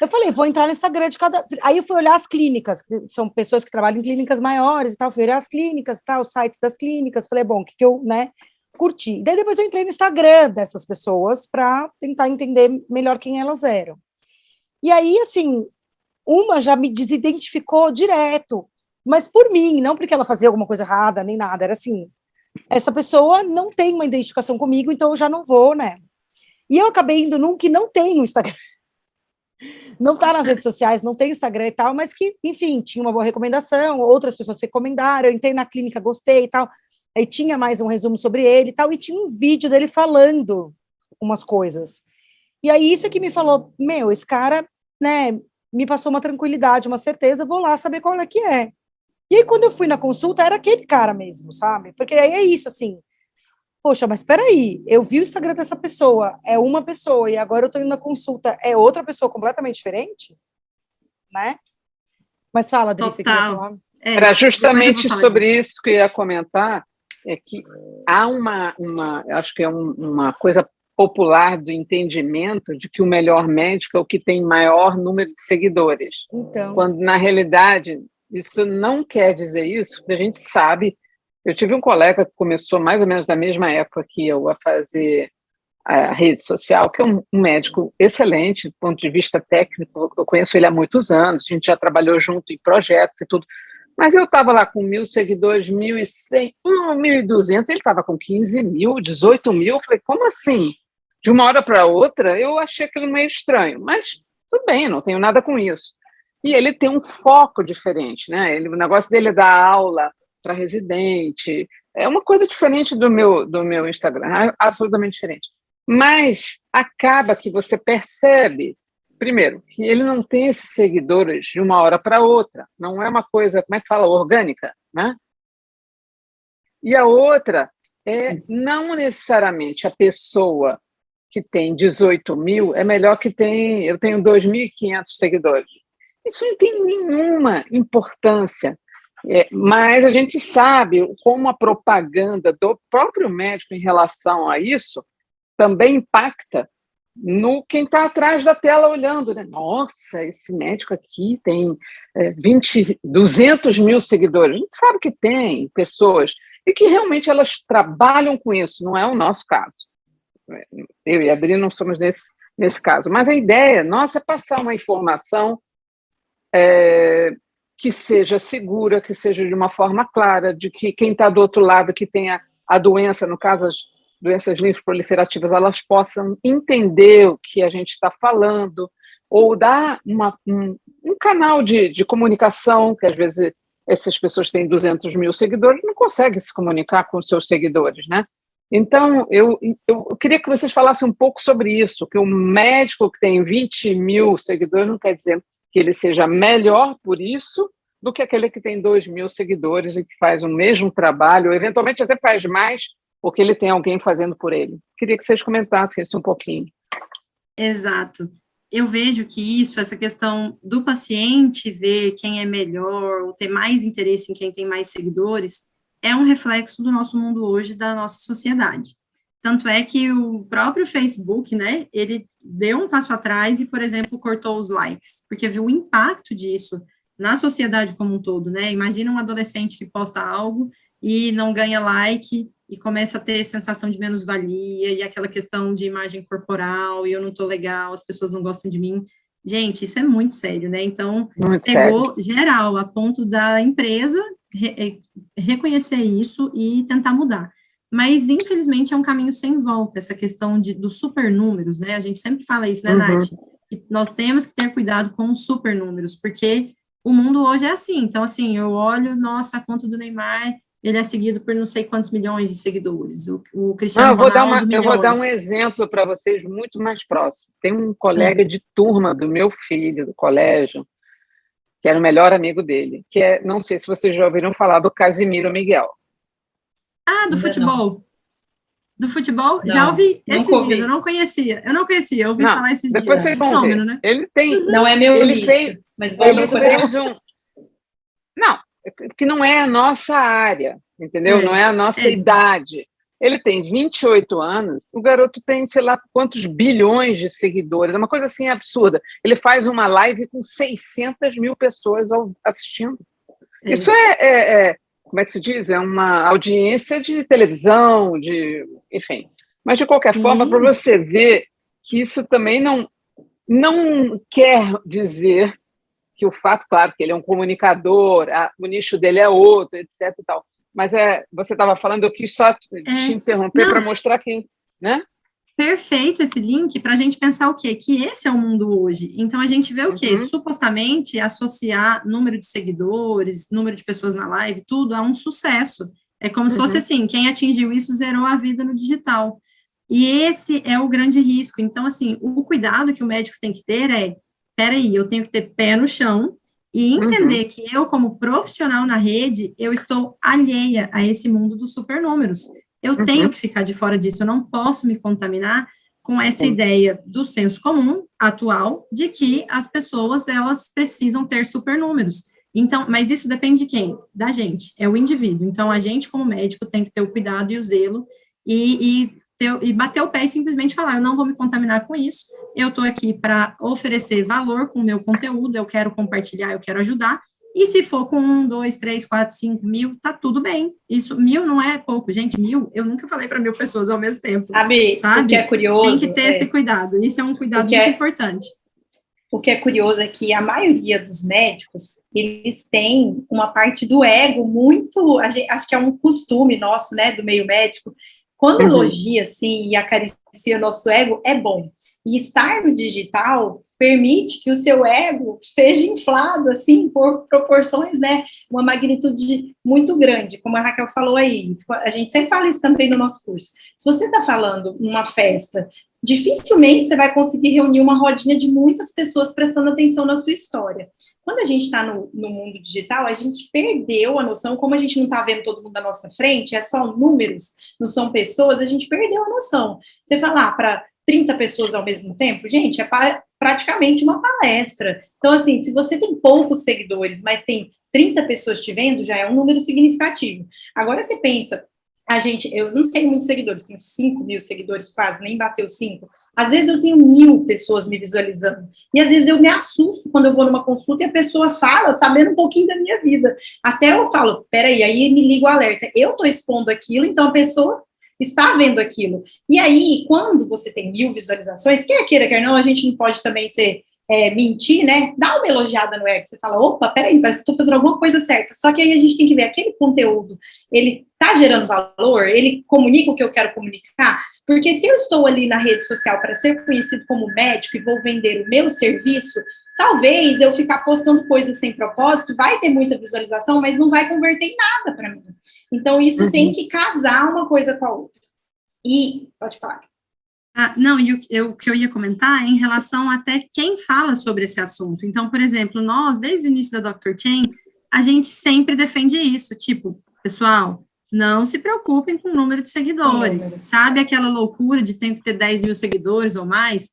B: eu falei, vou entrar no Instagram de cada... Aí eu fui olhar as clínicas, são pessoas que trabalham em clínicas maiores e tal, fui olhar as clínicas, tal, os sites das clínicas, falei, bom, o que eu, né, curti. Daí depois eu entrei no Instagram dessas pessoas para tentar entender melhor quem elas eram. E aí, assim, uma já me desidentificou direto, mas por mim, não porque ela fazia alguma coisa errada, nem nada, era assim, essa pessoa não tem uma identificação comigo, então eu já não vou, né? E eu acabei indo num que não tem o Instagram. Não tá nas redes sociais, não tem Instagram e tal, mas que, enfim, tinha uma boa recomendação, outras pessoas recomendaram, eu entrei na clínica, gostei e tal, aí tinha mais um resumo sobre ele e tal, e tinha um vídeo dele falando umas coisas. E aí isso é que me falou, meu, esse cara, né, me passou uma tranquilidade, uma certeza, vou lá saber qual é que é. E aí quando eu fui na consulta, era aquele cara mesmo, sabe? Porque aí é isso, assim, poxa, mas peraí, eu vi o Instagram dessa pessoa, é uma pessoa, e agora eu tô indo na consulta, é outra pessoa completamente diferente, né? Mas fala, Adri, você queria falar?
A: Era justamente sobre isso que eu ia comentar, é que há acho que é uma coisa popular do entendimento de que o melhor médico é o que tem maior número de seguidores.
B: Então.
A: Quando, na realidade, isso não quer dizer isso, porque a gente sabe. Eu tive um colega que começou mais ou menos na mesma época que eu a fazer a rede social, que é um médico excelente do ponto de vista técnico, eu conheço ele há muitos anos, a gente já trabalhou junto em projetos e tudo, mas eu estava lá com 1.000 seguidores, 1.100, 1.200, ele estava com 15 mil, 18 mil, eu falei, como assim? De uma hora para outra, eu achei aquilo meio estranho, mas tudo bem, não tenho nada com isso. E ele tem um foco diferente, né? O negócio dele é dar aula para residente, é uma coisa diferente do meu Instagram, absolutamente diferente. Mas acaba que você percebe, primeiro, que ele não tem esses seguidores de uma hora para outra, não é uma coisa, como é que fala, orgânica, né? E a outra é, não necessariamente a pessoa que tem 18 mil é melhor que eu tenho 2.500 seguidores. Isso não tem nenhuma importância. Mas a gente sabe como a propaganda do próprio médico em relação a isso também impacta no quem está atrás da tela olhando, né? Nossa, esse médico aqui tem 200 mil seguidores. A gente sabe que tem pessoas e que realmente elas trabalham com isso, não é o nosso caso. Eu e a Adri não somos nesse caso, mas a ideia nossa é passar uma informação que seja segura, que seja de uma forma clara, de que quem está do outro lado, que tenha a doença, no caso as doenças linfoproliferativas, elas possam entender o que a gente está falando, ou dar um canal de comunicação, que às vezes essas pessoas têm 200 mil seguidores, não conseguem se comunicar com seus seguidores, né? Então, eu queria que vocês falassem um pouco sobre isso, que o médico que tem 20 mil seguidores não quer dizer que ele seja melhor por isso do que aquele que tem 2.000 seguidores e que faz o mesmo trabalho, ou eventualmente até faz mais, porque ele tem alguém fazendo por ele. Queria que vocês comentassem isso um pouquinho.
D: Exato. Eu vejo que essa questão do paciente ver quem é melhor, ou ter mais interesse em quem tem mais seguidores, é um reflexo do nosso mundo hoje, da nossa sociedade. Tanto é que o próprio Facebook, né, ele deu um passo atrás e, por exemplo, cortou os likes, porque viu o impacto disso na sociedade como um todo, né? Imagina um adolescente que posta algo e não ganha like e começa a ter sensação de menos-valia e aquela questão de imagem corporal e eu não tô legal, as pessoas não gostam de mim. Gente, isso é muito sério, né? Então,
A: Muito
D: pegou
A: sério.
D: geral, a ponto da empresa reconhecer isso e tentar mudar. Mas, infelizmente, é um caminho sem volta, essa questão dos supernúmeros, né? A gente sempre fala isso, né, Nath? Que nós temos que ter cuidado com os supernúmeros, porque o mundo hoje é assim. Então, assim, eu olho, nossa, a conta do Neymar, ele é seguido por não sei quantos milhões de seguidores. O Cristiano Ronaldo,
A: Eu vou dar um
D: milhões.
A: exemplo para vocês muito mais próximo. Tem um colega de turma do meu filho, do colégio, que era o melhor amigo dele, que é, não sei se vocês já ouviram falar do Casimiro Miguel.
D: Ah, do futebol. Do futebol?
C: Não,
D: Já ouvi
C: nunca
D: esses
C: ouvi.
D: dias, eu não conhecia, eu ouvi falar esses dias.
A: Depois vocês vão
D: Fenômeno,
A: ver.
D: né?
A: Ele tem...
C: Não é meu
A: Ele
C: nicho,
A: fez-
C: mas vou
A: Ele
C: procurar.
A: fez um... Não, que não é a nossa área, entendeu?
D: É,
A: Não é a nossa idade. Ele tem 28 anos, o garoto tem, sei lá, quantos bilhões de seguidores, é uma coisa assim absurda. Ele faz uma live com 600 mil pessoas assistindo.
D: É.
A: Isso como é que se diz? É uma audiência de televisão, enfim. Mas, de qualquer
D: Sim.
A: forma, para você ver que isso também não quer dizer que o fato, claro, que ele é um comunicador, o nicho dele é outro, etc. E tal. Mas você estava falando, eu quis só te interromper para mostrar que, né?
D: Perfeito esse link para a gente pensar o quê? Que esse é o mundo hoje. Então, a gente vê o quê? Supostamente, associar número de seguidores, número de pessoas na live, tudo a um sucesso. É como se fosse assim, quem atingiu isso zerou a vida no digital. E esse é o grande risco. Então, assim, o cuidado que o médico tem que ter peraí, eu tenho que ter pé no chão e entender que eu, como profissional na rede, eu estou alheia a esse mundo dos supernúmeros. Eu tenho que ficar de fora disso, eu não posso me contaminar com essa ideia do senso comum atual de que as pessoas, elas precisam ter supernúmeros. Então, mas isso depende de quem? Da gente, é o indivíduo. Então, a gente, como médico, tem que ter o cuidado e o zelo e bater o pé e simplesmente falar, eu não vou me contaminar com isso, eu estou aqui para oferecer valor com o meu conteúdo, eu quero compartilhar, eu quero ajudar, e se for com 1, 2, 3, 4, 5 mil, tá tudo bem. Isso, 1.000 não é pouco, gente, 1.000, eu nunca falei para 1.000 pessoas ao mesmo tempo.
C: Sabe? O que é curioso.
D: Tem que ter esse cuidado, isso é um cuidado muito importante.
C: O que é curioso é que a maioria dos médicos, eles têm uma parte do ego muito, acho que é um costume nosso, né, do meio médico, quando elogia, assim, e acaricia o nosso ego, é bom. E estar no digital permite que o seu ego seja inflado, assim, por proporções, né, uma magnitude muito grande, como a Raquel falou aí. A gente sempre fala isso também no nosso curso. Se você está falando numa festa, dificilmente você vai conseguir reunir uma rodinha de muitas pessoas prestando atenção na sua história. Quando a gente está no mundo digital, a gente perdeu a noção, como a gente não está vendo todo mundo à nossa frente, é só números, não são pessoas, a gente perdeu a noção. Você falar para 30 pessoas ao mesmo tempo, gente, é praticamente uma palestra. Então, assim, se você tem poucos seguidores, mas tem 30 pessoas te vendo, já é um número significativo. Agora você pensa, eu não tenho muitos seguidores, tenho 5 mil seguidores quase, nem bateu 5. Às vezes eu tenho 1.000 pessoas me visualizando. E às vezes eu me assusto quando eu vou numa consulta e a pessoa fala, sabendo um pouquinho da minha vida. Até eu falo, peraí, aí me liga o alerta. Eu estou expondo aquilo, então a pessoa está vendo aquilo. E aí, quando você tem 1.000 visualizações, quer queira, quer não, a gente não pode também mentir, né? Dá uma elogiada no ego, você fala, opa, peraí, parece que estou fazendo alguma coisa certa. Só que aí a gente tem que ver aquele conteúdo, ele está gerando valor, ele comunica o que eu quero comunicar, porque se eu estou ali na rede social para ser conhecido como médico e vou vender o meu serviço, talvez eu ficar postando coisas sem propósito, vai ter muita visualização, mas não vai converter em nada para mim. Então, isso tem que casar uma coisa com a outra. E, pode falar.
D: Não, e o que eu ia comentar é em relação até quem fala sobre esse assunto. Então, por exemplo, nós, desde o início da Dr. Chen, a gente sempre defende isso, tipo, pessoal, não se preocupem com o número de seguidores, sabe aquela loucura de ter que ter 10 mil seguidores ou mais?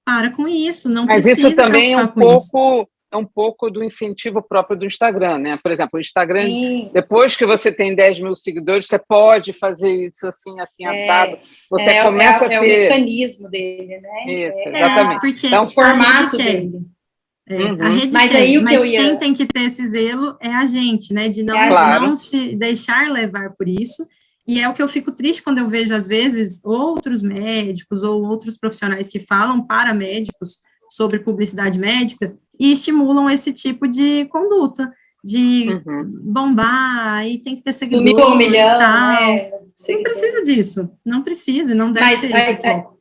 D: Para com isso, não
A: Mas
D: precisa
A: isso também é um
D: pouco
A: é um pouco do incentivo próprio do Instagram, né? Por exemplo, o Instagram,
C: Sim.
A: depois que você tem 10 mil seguidores, você pode fazer isso assim, assado. Você começa a ter...
C: É o mecanismo dele, né?
A: Isso, exatamente.
D: Porque
A: Então,
C: o formato
D: a rede
C: dele.
D: A rede
C: Mas
D: quer,
C: aí o que eu
D: quem
C: ia...
D: tem que ter esse zelo é a gente, né? De
A: Claro.
D: não se deixar levar por isso. E é o que eu fico triste quando eu vejo, às vezes, outros médicos ou outros profissionais que falam para médicos sobre publicidade médica e estimulam esse tipo de conduta, de bombar, e tem que ter seguidor
C: Do 1 milhão,
D: e tal.
C: né?
D: Não precisa disso, não precisa, não deve ser esse o foco.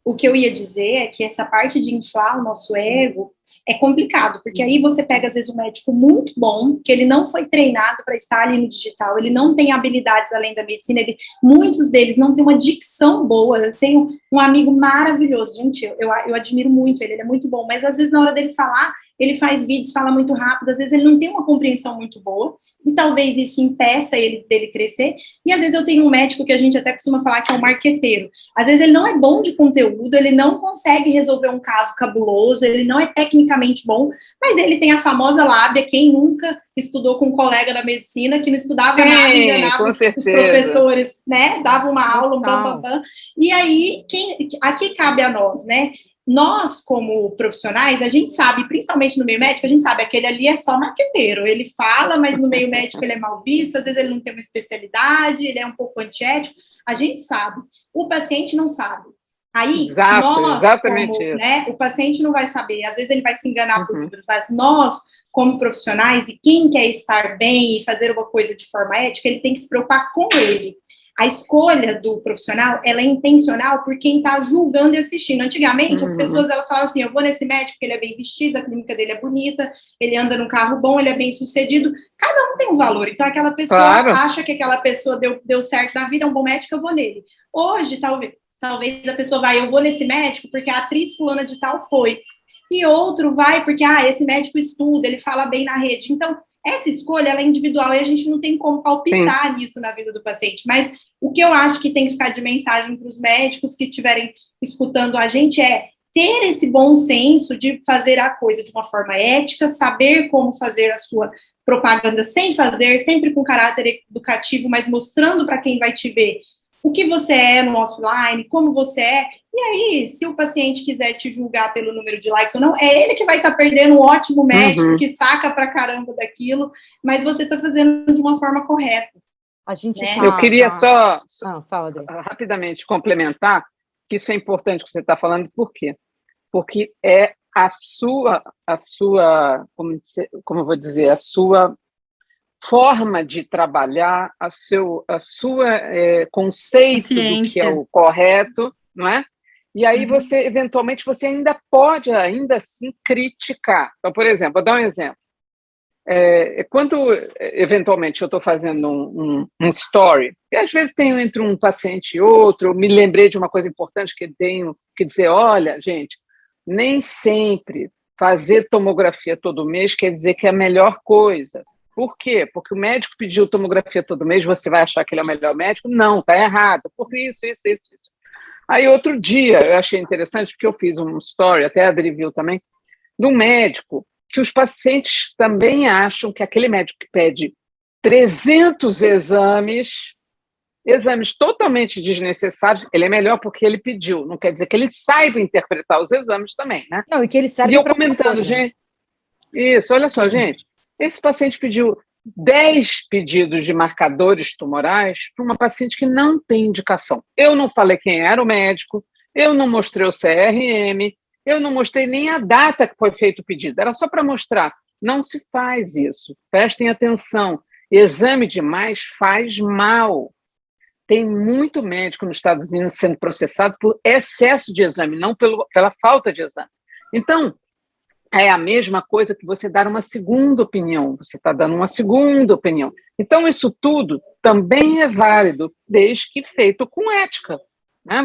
C: O que eu ia dizer é que essa parte de inflar o nosso ego é complicado, porque aí você pega, às vezes, um médico muito bom, que ele não foi treinado para estar ali no digital, ele não tem habilidades além da medicina, muitos deles não têm uma dicção boa. Eu tenho um amigo maravilhoso, gente, eu admiro muito ele é muito bom, mas às vezes na hora dele falar, ele faz vídeos, fala muito rápido, às vezes ele não tem uma compreensão muito boa, e talvez isso impeça ele dele crescer, e às vezes eu tenho um médico que a gente até costuma falar que é um marqueteiro, às vezes ele não é bom de conteúdo, ele não consegue resolver um caso cabuloso, ele não é tecnicamente bom, mas ele tem a famosa lábia. Quem nunca estudou com um colega da medicina que não estudava nada, enganava os professores, né? Dava uma aula, E aí, aqui cabe a nós, né? Nós, como profissionais, a gente sabe, principalmente no meio médico, a gente sabe, aquele ali é só marqueteiro, ele fala, mas no meio médico ele é mal visto, às vezes ele não tem uma especialidade, ele é um pouco antiético, a gente sabe, o paciente não sabe. Aí, né, o paciente não vai saber, às vezes ele vai se enganar por números, mas nós, como profissionais, e quem quer estar bem e fazer uma coisa de forma ética, ele tem que se preocupar com ele. A escolha do profissional, ela é intencional por quem está julgando e assistindo. Antigamente, as pessoas, elas falavam assim, eu vou nesse médico porque ele é bem vestido, a clínica dele é bonita, ele anda num carro bom, ele é bem sucedido. Cada um tem um valor. Então, aquela pessoa acha que aquela pessoa deu certo na vida, é um bom médico, eu vou nele. Hoje, talvez a pessoa vai, eu vou nesse médico porque a atriz fulana de tal foi. E outro vai porque, esse médico estuda, ele fala bem na rede. Então, essa escolha, ela é individual e a gente não tem como palpitar nisso na vida do paciente. Mas o que eu acho que tem que ficar de mensagem para os médicos que estiverem escutando a gente é ter esse bom senso de fazer a coisa de uma forma ética, saber como fazer a sua propaganda sem fazer, sempre com caráter educativo, mas mostrando para quem vai te ver o que você é no offline, como você é, e aí, se o paciente quiser te julgar pelo número de likes ou não, é ele que vai estar perdendo um ótimo médico que saca pra caramba daquilo, mas você está fazendo de uma forma correta.
A: Eu queria só rapidamente complementar que isso é importante que você está falando, por quê? Porque é a sua como eu vou dizer, a sua forma de trabalhar, a sua conceito do que é o correto, não é? E aí você, eventualmente, você ainda pode, ainda assim, criticar. Então, por exemplo, vou dar um exemplo. Quando, eventualmente, eu estou fazendo um story, e às vezes tenho entre um paciente e outro, eu me lembrei de uma coisa importante que tenho que dizer, olha, gente, nem sempre fazer tomografia todo mês quer dizer que é a melhor coisa. Por quê? Porque o médico pediu tomografia todo mês, você vai achar que ele é o melhor médico? Não, está errado. Por isso. Aí, outro dia, eu achei interessante, porque eu fiz um story, até a Adri viu também, de um médico que os pacientes também acham que aquele médico que pede 300 exames totalmente desnecessários, ele é melhor porque ele pediu. Não quer dizer que ele saiba interpretar os exames também, né?
B: Não, e que ele serve.
A: E eu comentando, gente, isso, olha só, gente, esse paciente pediu 10 pedidos de marcadores tumorais para uma paciente que não tem indicação. Eu não falei quem era o médico, eu não mostrei o CRM, eu não mostrei nem a data que foi feito o pedido. Era só para mostrar. Não se faz isso. Prestem atenção. Exame demais faz mal. Tem muito médico nos Estados Unidos sendo processado por excesso de exame, não pela falta de exame. Então, é a mesma coisa que você dar uma segunda opinião. Você está dando uma segunda opinião. Então, isso tudo também é válido, desde que feito com ética. Né?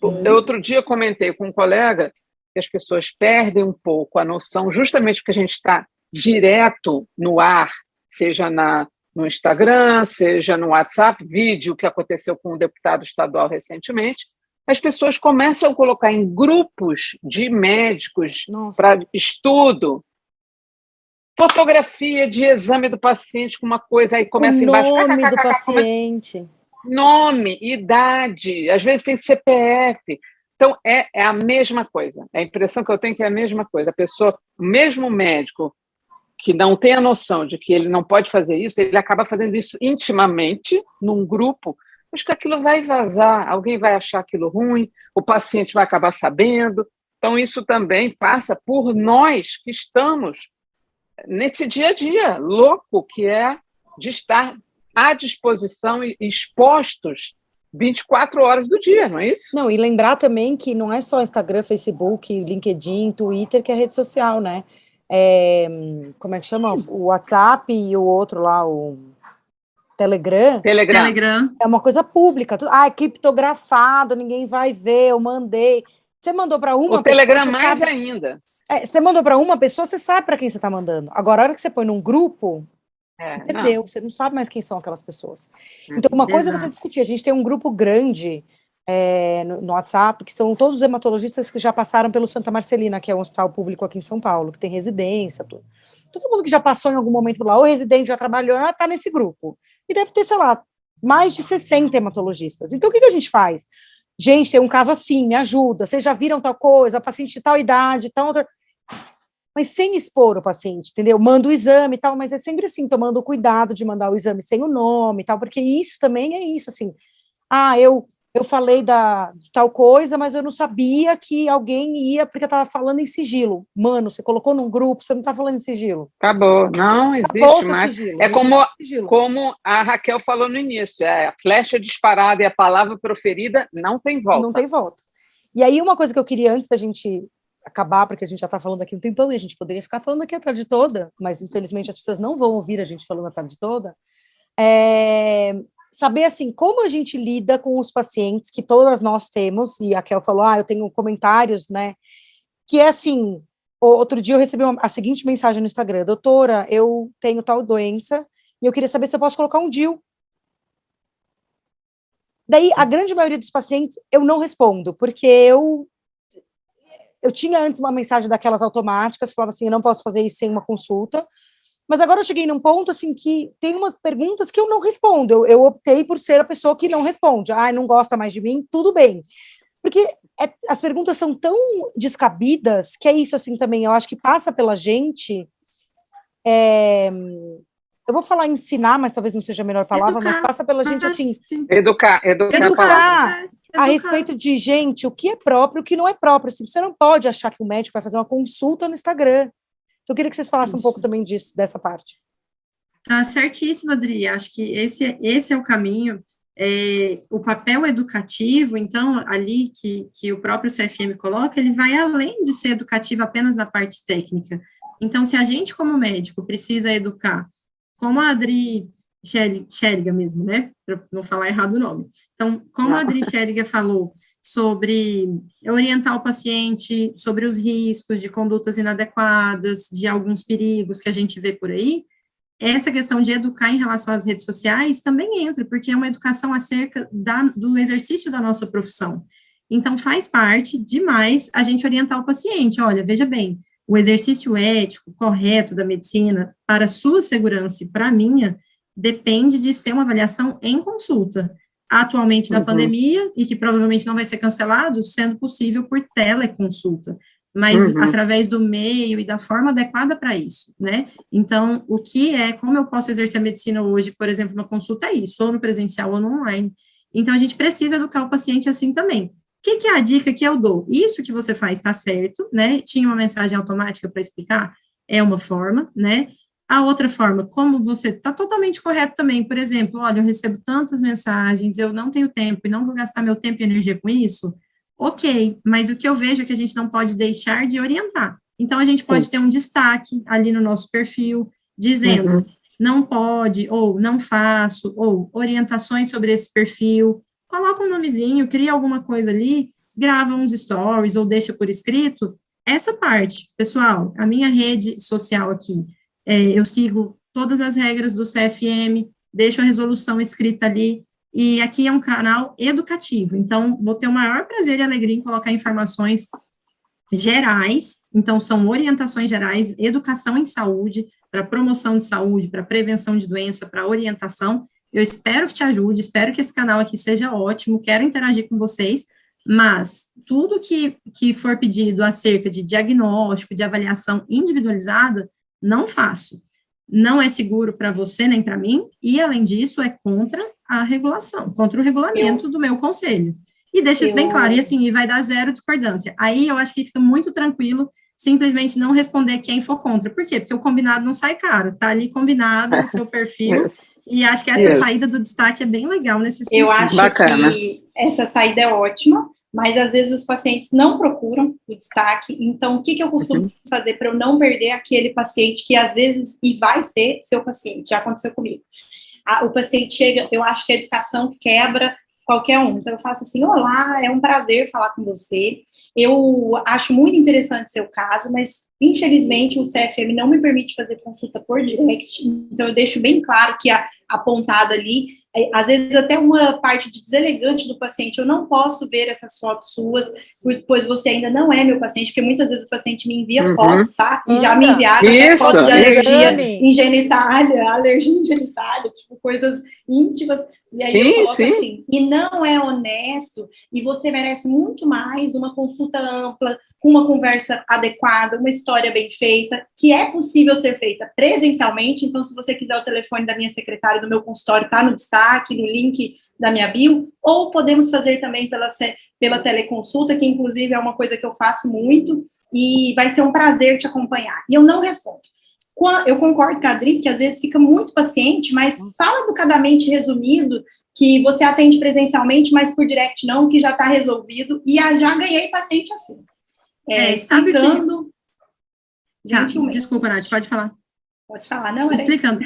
A: Outro dia comentei com um colega que as pessoas perdem um pouco a noção, justamente porque a gente está direto no ar, seja no Instagram, seja no WhatsApp, vídeo que aconteceu com um deputado estadual recentemente, as pessoas começam a colocar em grupos de médicos para estudo Fotografia de exame do paciente com uma coisa, aí começa embaixo.
B: O nome do paciente.
A: Nome, idade, às vezes tem CPF. Então, é a mesma coisa. A impressão que eu tenho é que é a mesma coisa. A pessoa, mesmo o médico, que não tem a noção de que ele não pode fazer isso, ele acaba fazendo isso intimamente, num grupo, mas que aquilo vai vazar, alguém vai achar aquilo ruim, o paciente vai acabar sabendo. Então, isso também passa por nós que estamos nesse dia a dia louco que é de estar à disposição e expostos 24 horas do dia, não é isso?
B: Não, e lembrar também que não é só Instagram, Facebook, LinkedIn, Twitter que é rede social, né? Como é que chama? O WhatsApp e o outro lá, o Telegram.
D: Telegram.
B: É uma coisa pública. É criptografado, ninguém vai ver, eu mandei. Você mandou para uma
A: pessoa... O
B: pessoa,
A: Telegram mais
B: sabe...
A: ainda.
B: Você mandou para uma pessoa, você sabe para quem você está mandando. Agora, a hora que você põe num grupo, você perdeu, você não sabe mais quem são aquelas pessoas. Então, uma coisa é você discutir. A gente tem um grupo grande no WhatsApp, que são todos os hematologistas que já passaram pelo Santa Marcelina, que é um hospital público aqui em São Paulo, que tem residência, tudo. Todo mundo que já passou em algum momento lá, ou residente, já trabalhou, está nesse grupo. E deve ter, sei lá, mais de 60 hematologistas. Então, o que a gente faz? Gente, tem um caso assim, me ajuda. Vocês já viram tal coisa, paciente de tal idade, tal outra... Mas sem expor o paciente, entendeu? Manda o exame e tal, mas é sempre assim, tomando cuidado de mandar o exame sem o nome e tal, porque isso também é isso, assim. Eu falei de tal coisa, mas eu não sabia que alguém ia, porque eu estava falando em sigilo. Mano, você colocou num grupo, você não está falando em sigilo.
A: Acabou, não existe mais. Sigilo, é como a Raquel falou no início, a flecha disparada e a palavra proferida não tem volta.
B: Não tem volta. E aí, uma coisa que eu queria, antes da gente acabar, porque a gente já está falando aqui um tempão, e a gente poderia ficar falando aqui a tarde toda, mas infelizmente as pessoas não vão ouvir a gente falando a tarde toda, saber, assim, como a gente lida com os pacientes que todas nós temos, e a Kel falou, eu tenho comentários, né, que é assim, outro dia eu recebi a seguinte mensagem no Instagram, doutora, eu tenho tal doença, e eu queria saber se eu posso colocar um DIU. Daí, a grande maioria dos pacientes, eu não respondo, porque eu tinha antes uma mensagem daquelas automáticas, falava assim, eu não posso fazer isso sem uma consulta, mas agora eu cheguei num ponto, assim, que tem umas perguntas que eu não respondo, eu optei por ser a pessoa que não responde, não gosta mais de mim, tudo bem, porque as perguntas são tão descabidas, que é isso, assim, também, eu acho que passa pela gente, eu vou falar ensinar, mas talvez não seja a melhor palavra, mas passa pela gente, assim...
A: Educar
B: a respeito de, gente, o que é próprio, o que não é próprio. Assim, você não pode achar que o médico vai fazer uma consulta no Instagram. Então, eu queria que vocês falassem um pouco também dessa parte.
D: Tá certíssimo, Adri. Acho que esse é o caminho. O papel educativo, então, ali que o próprio CFM coloca, ele vai além de ser educativo apenas na parte técnica. Então, se a gente, como médico, precisa educar, como a Adri Schellinger mesmo, né, para não falar errado o nome. Então, como a Adri Schellinger falou sobre orientar o paciente sobre os riscos de condutas inadequadas, de alguns perigos que a gente vê por aí, essa questão de educar em relação às redes sociais também entra, porque é uma educação acerca do exercício da nossa profissão. Então, faz parte demais a gente orientar o paciente, olha, veja bem, o exercício ético, correto da medicina, para a sua segurança e para a minha, depende de ser uma avaliação em consulta, atualmente na pandemia, e que provavelmente não vai ser cancelado, sendo possível por teleconsulta, mas através do meio e da forma adequada para isso, né? Então, como eu posso exercer a medicina hoje, por exemplo, uma consulta é isso, ou no presencial ou no online. Então, a gente precisa educar o paciente assim também. O que é a dica que eu dou? Isso que você faz está certo, né? Tinha uma mensagem automática para explicar, é uma forma, né? A outra forma, como você está totalmente correto também, por exemplo, olha, eu recebo tantas mensagens, eu não tenho tempo e não vou gastar meu tempo e energia com isso, ok, mas o que eu vejo é que a gente não pode deixar de orientar. Então, a gente pode ter um destaque ali no nosso perfil, dizendo, não pode, ou não faço, ou orientações sobre esse perfil, coloca um nomezinho, cria alguma coisa ali, grava uns stories, ou deixa por escrito, essa parte, pessoal, a minha rede social aqui, eu sigo todas as regras do CFM, deixo a resolução escrita ali, e aqui é um canal educativo, então vou ter o maior prazer e alegria em colocar informações gerais, então são orientações gerais, educação em saúde, para promoção de saúde, para prevenção de doença, para orientação. Eu espero que te ajude, espero que esse canal aqui seja ótimo, quero interagir com vocês, mas tudo que for pedido acerca de diagnóstico, de avaliação individualizada, não faço. Não é seguro para você nem para mim, e além disso é contra a regulação, contra o regulamento do meu conselho. E deixa isso bem claro, e assim, vai dar zero discordância. Aí eu acho que fica muito tranquilo simplesmente não responder quem for contra. Por quê? Porque o combinado não sai caro, tá ali combinado no seu perfil, e acho que essa saída do destaque é bem legal nesse sentido.
C: Eu acho que essa saída é ótima, mas às vezes os pacientes não procuram o destaque, então o que eu costumo fazer para eu não perder aquele paciente que às vezes e vai ser seu paciente, já aconteceu comigo. O paciente chega, eu acho que a educação quebra qualquer um, então eu faço assim, olá, é um prazer falar com você, eu acho muito interessante seu caso, mas infelizmente o CFM não me permite fazer consulta por direct, então eu deixo bem claro que apontada ali, às vezes até uma parte de deselegante do paciente, eu não posso ver essas fotos suas, pois você ainda não é meu paciente, porque muitas vezes o paciente me envia fotos, tá? E já me enviaram até fotos de alergia em genitália, alergia em genitália, tipo, coisas íntimas, e aí eu coloco assim, e não é honesto, e você merece muito mais uma consulta ampla, com uma conversa adequada, uma história bem feita, que é possível ser feita presencialmente, então se você quiser o telefone da minha secretária do meu consultório, tá no destaque, no link da minha bio, ou podemos fazer também pela teleconsulta, que inclusive é uma coisa que eu faço muito, e vai ser um prazer te acompanhar. E eu não respondo. Eu concordo com a Adri, que às vezes fica muito paciente, mas fala educadamente resumido, que você atende presencialmente, mas por direct não, que já está resolvido, e já ganhei paciente assim.
D: Sabe
C: explicando.
D: Desculpa, Nath, pode falar.
C: Pode falar, não,
D: explicando.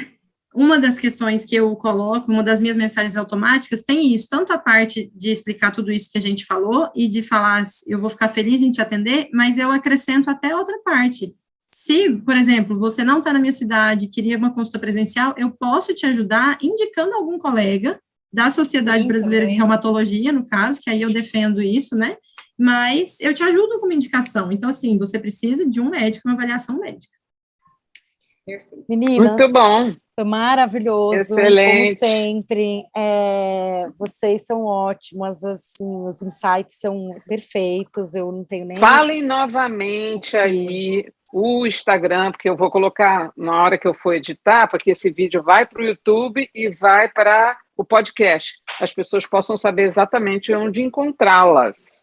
D: Uma das questões que eu coloco, uma das minhas mensagens automáticas, tem isso, tanto a parte de explicar tudo isso que a gente falou, e de falar, eu vou ficar feliz em te atender, mas eu acrescento até outra parte. Se, por exemplo, você não está na minha cidade, queria uma consulta presencial, eu posso te ajudar indicando algum colega da Sociedade Brasileira de Reumatologia, no caso, que aí eu defendo isso, né? Mas eu te ajudo com uma indicação. Então, assim, você precisa de um médico, uma avaliação médica.
C: Perfeito.
B: Meninas,
A: muito bom.
B: Foi maravilhoso,
A: excelente.
B: Como sempre. Vocês são ótimas, assim, os insights são perfeitos, eu não tenho nem...
A: Falem novamente aí o Instagram, porque eu vou colocar na hora que eu for editar, porque esse vídeo vai para o YouTube e vai para o podcast. As pessoas possam saber exatamente onde encontrá-las.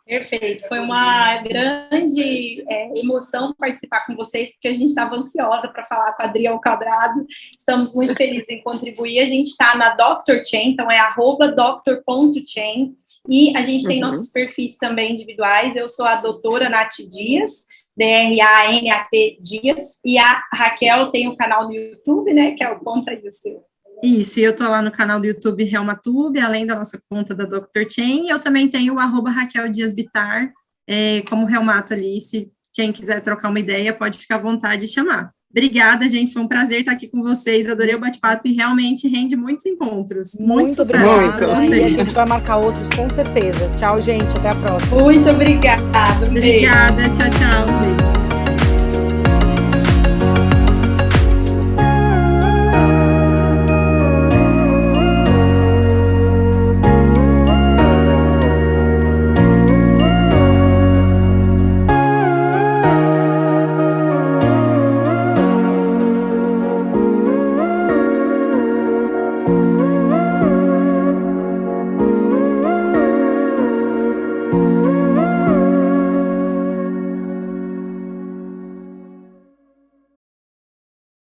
C: Perfeito, foi uma grande emoção participar com vocês, porque a gente estava ansiosa para falar com a Adri ao quadrado, estamos muito felizes em contribuir, a gente está na Dr. Chen, então é @dr.chen, e a gente tem nossos perfis também individuais, eu sou a doutora Nath Dias, DRANAT Dias, e a Raquel tem um canal no YouTube, né, que é o Conta aí o seu.
D: Isso, e eu tô lá no canal do YouTube Reumatube, além da nossa conta da Dr. Chen, e eu também tenho o @Raquel Dias Bittar, como reumato ali, se quem quiser trocar uma ideia, pode ficar à vontade de chamar. Obrigada, gente, foi um prazer estar aqui com vocês, adorei o bate-papo e realmente rende muitos encontros. Muito sucesso para vocês.
B: E a gente vai marcar outros com certeza. Tchau, gente, até a próxima.
C: Muito obrigada.
D: Obrigada, tchau, tchau.